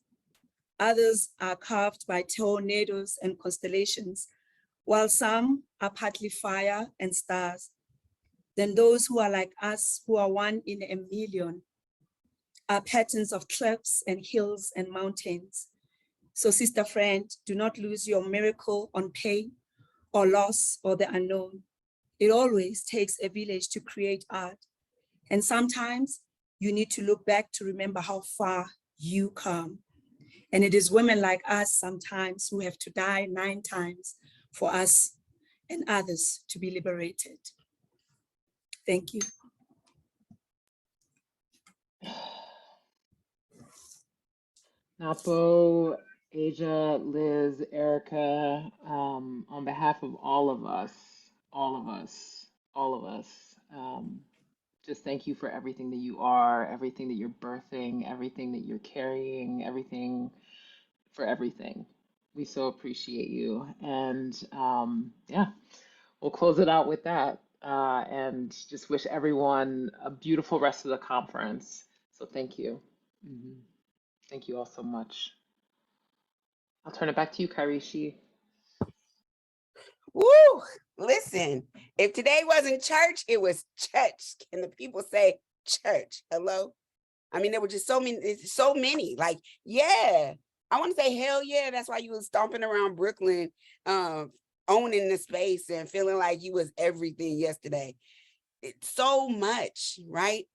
Speaker 5: Others are carved by tornadoes and constellations, while some are partly fire and stars. Then those who are like us, who are one in a million, are patterns of cliffs and hills and mountains. So sister friend, do not lose your miracle on pain or loss or the unknown. It always takes a village to create art. And sometimes you need to look back to remember how far you come. And it is women like us sometimes who have to die 9 times for us and others to be liberated. Thank you.
Speaker 2: Napo, Asia, Liz, Erica, on behalf of all of us, all of us, all of us, just thank you for everything that you are, everything that you're birthing, everything that you're carrying, everything for everything. We so appreciate you. And yeah, we'll close it out with that. And just wish everyone a beautiful rest of the conference. So thank you. Mhm. Thank you all so much. I'll turn it back to you, Karishi.
Speaker 1: Woo! Listen, if today wasn't church, it was church. Can the people say church? Hello? I mean, there were just so many. Like, yeah, I want to say hell yeah. That's why you was stomping around Brooklyn, owning the space and feeling like you was everything yesterday. It's so much, right?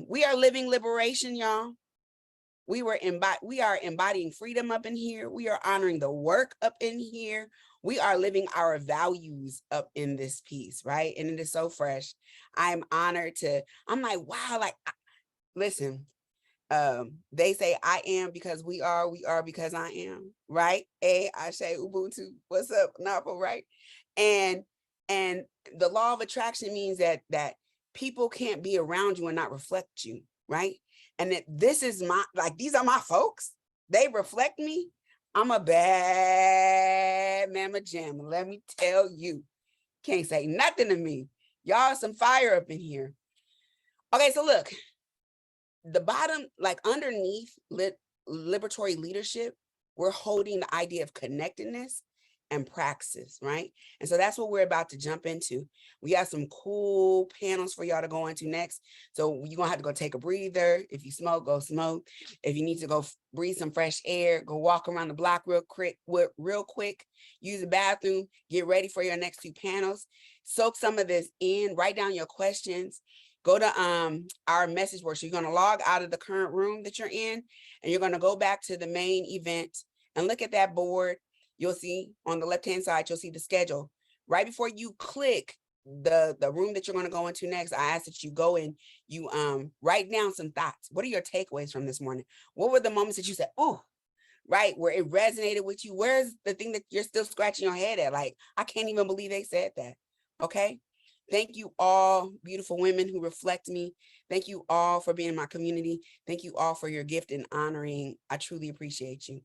Speaker 1: We are living liberation, y'all. We are embodying freedom up in here. We are honoring the work up in here. We are living our values up in this piece, right? And it is so fresh. I'm honored I'm like, wow, like, listen, they say I am because we are because I am, right? I say Ubuntu, what's up, Napo, right? And the law of attraction means that people can't be around you and not reflect you, right? And that this is these are my folks. They reflect me. I'm a bad mama jamma. Let me tell you, can't say nothing to me. Y'all some fire up in here. Okay, so look, the bottom, like underneath liberatory leadership, we're holding the idea of connectedness and praxis, right? And so that's what we're about to jump into. We have some cool panels for y'all to go into next. So you're gonna have to go take a breather. If you smoke, go smoke. If you need to go breathe some fresh air, go walk around the block real quick, use the bathroom, get ready for your next 2 panels. Soak some of this in, write down your questions. Go to our message board. So you're going to log out of the current room that you're in, and you're going to go back to the main event and look at that board. You'll see on the left-hand side, you'll see the schedule. Right before you click the room that you're going to go into next, I ask that you go and you write down some thoughts. What are your takeaways from this morning? What were the moments that you said, oh, right, where it resonated with you? Where's the thing that you're still scratching your head at? Like, I can't even believe they said that. Okay. Thank you all, beautiful women who reflect me. Thank you all for being in my community. Thank you all for your gift and honoring. I truly appreciate you.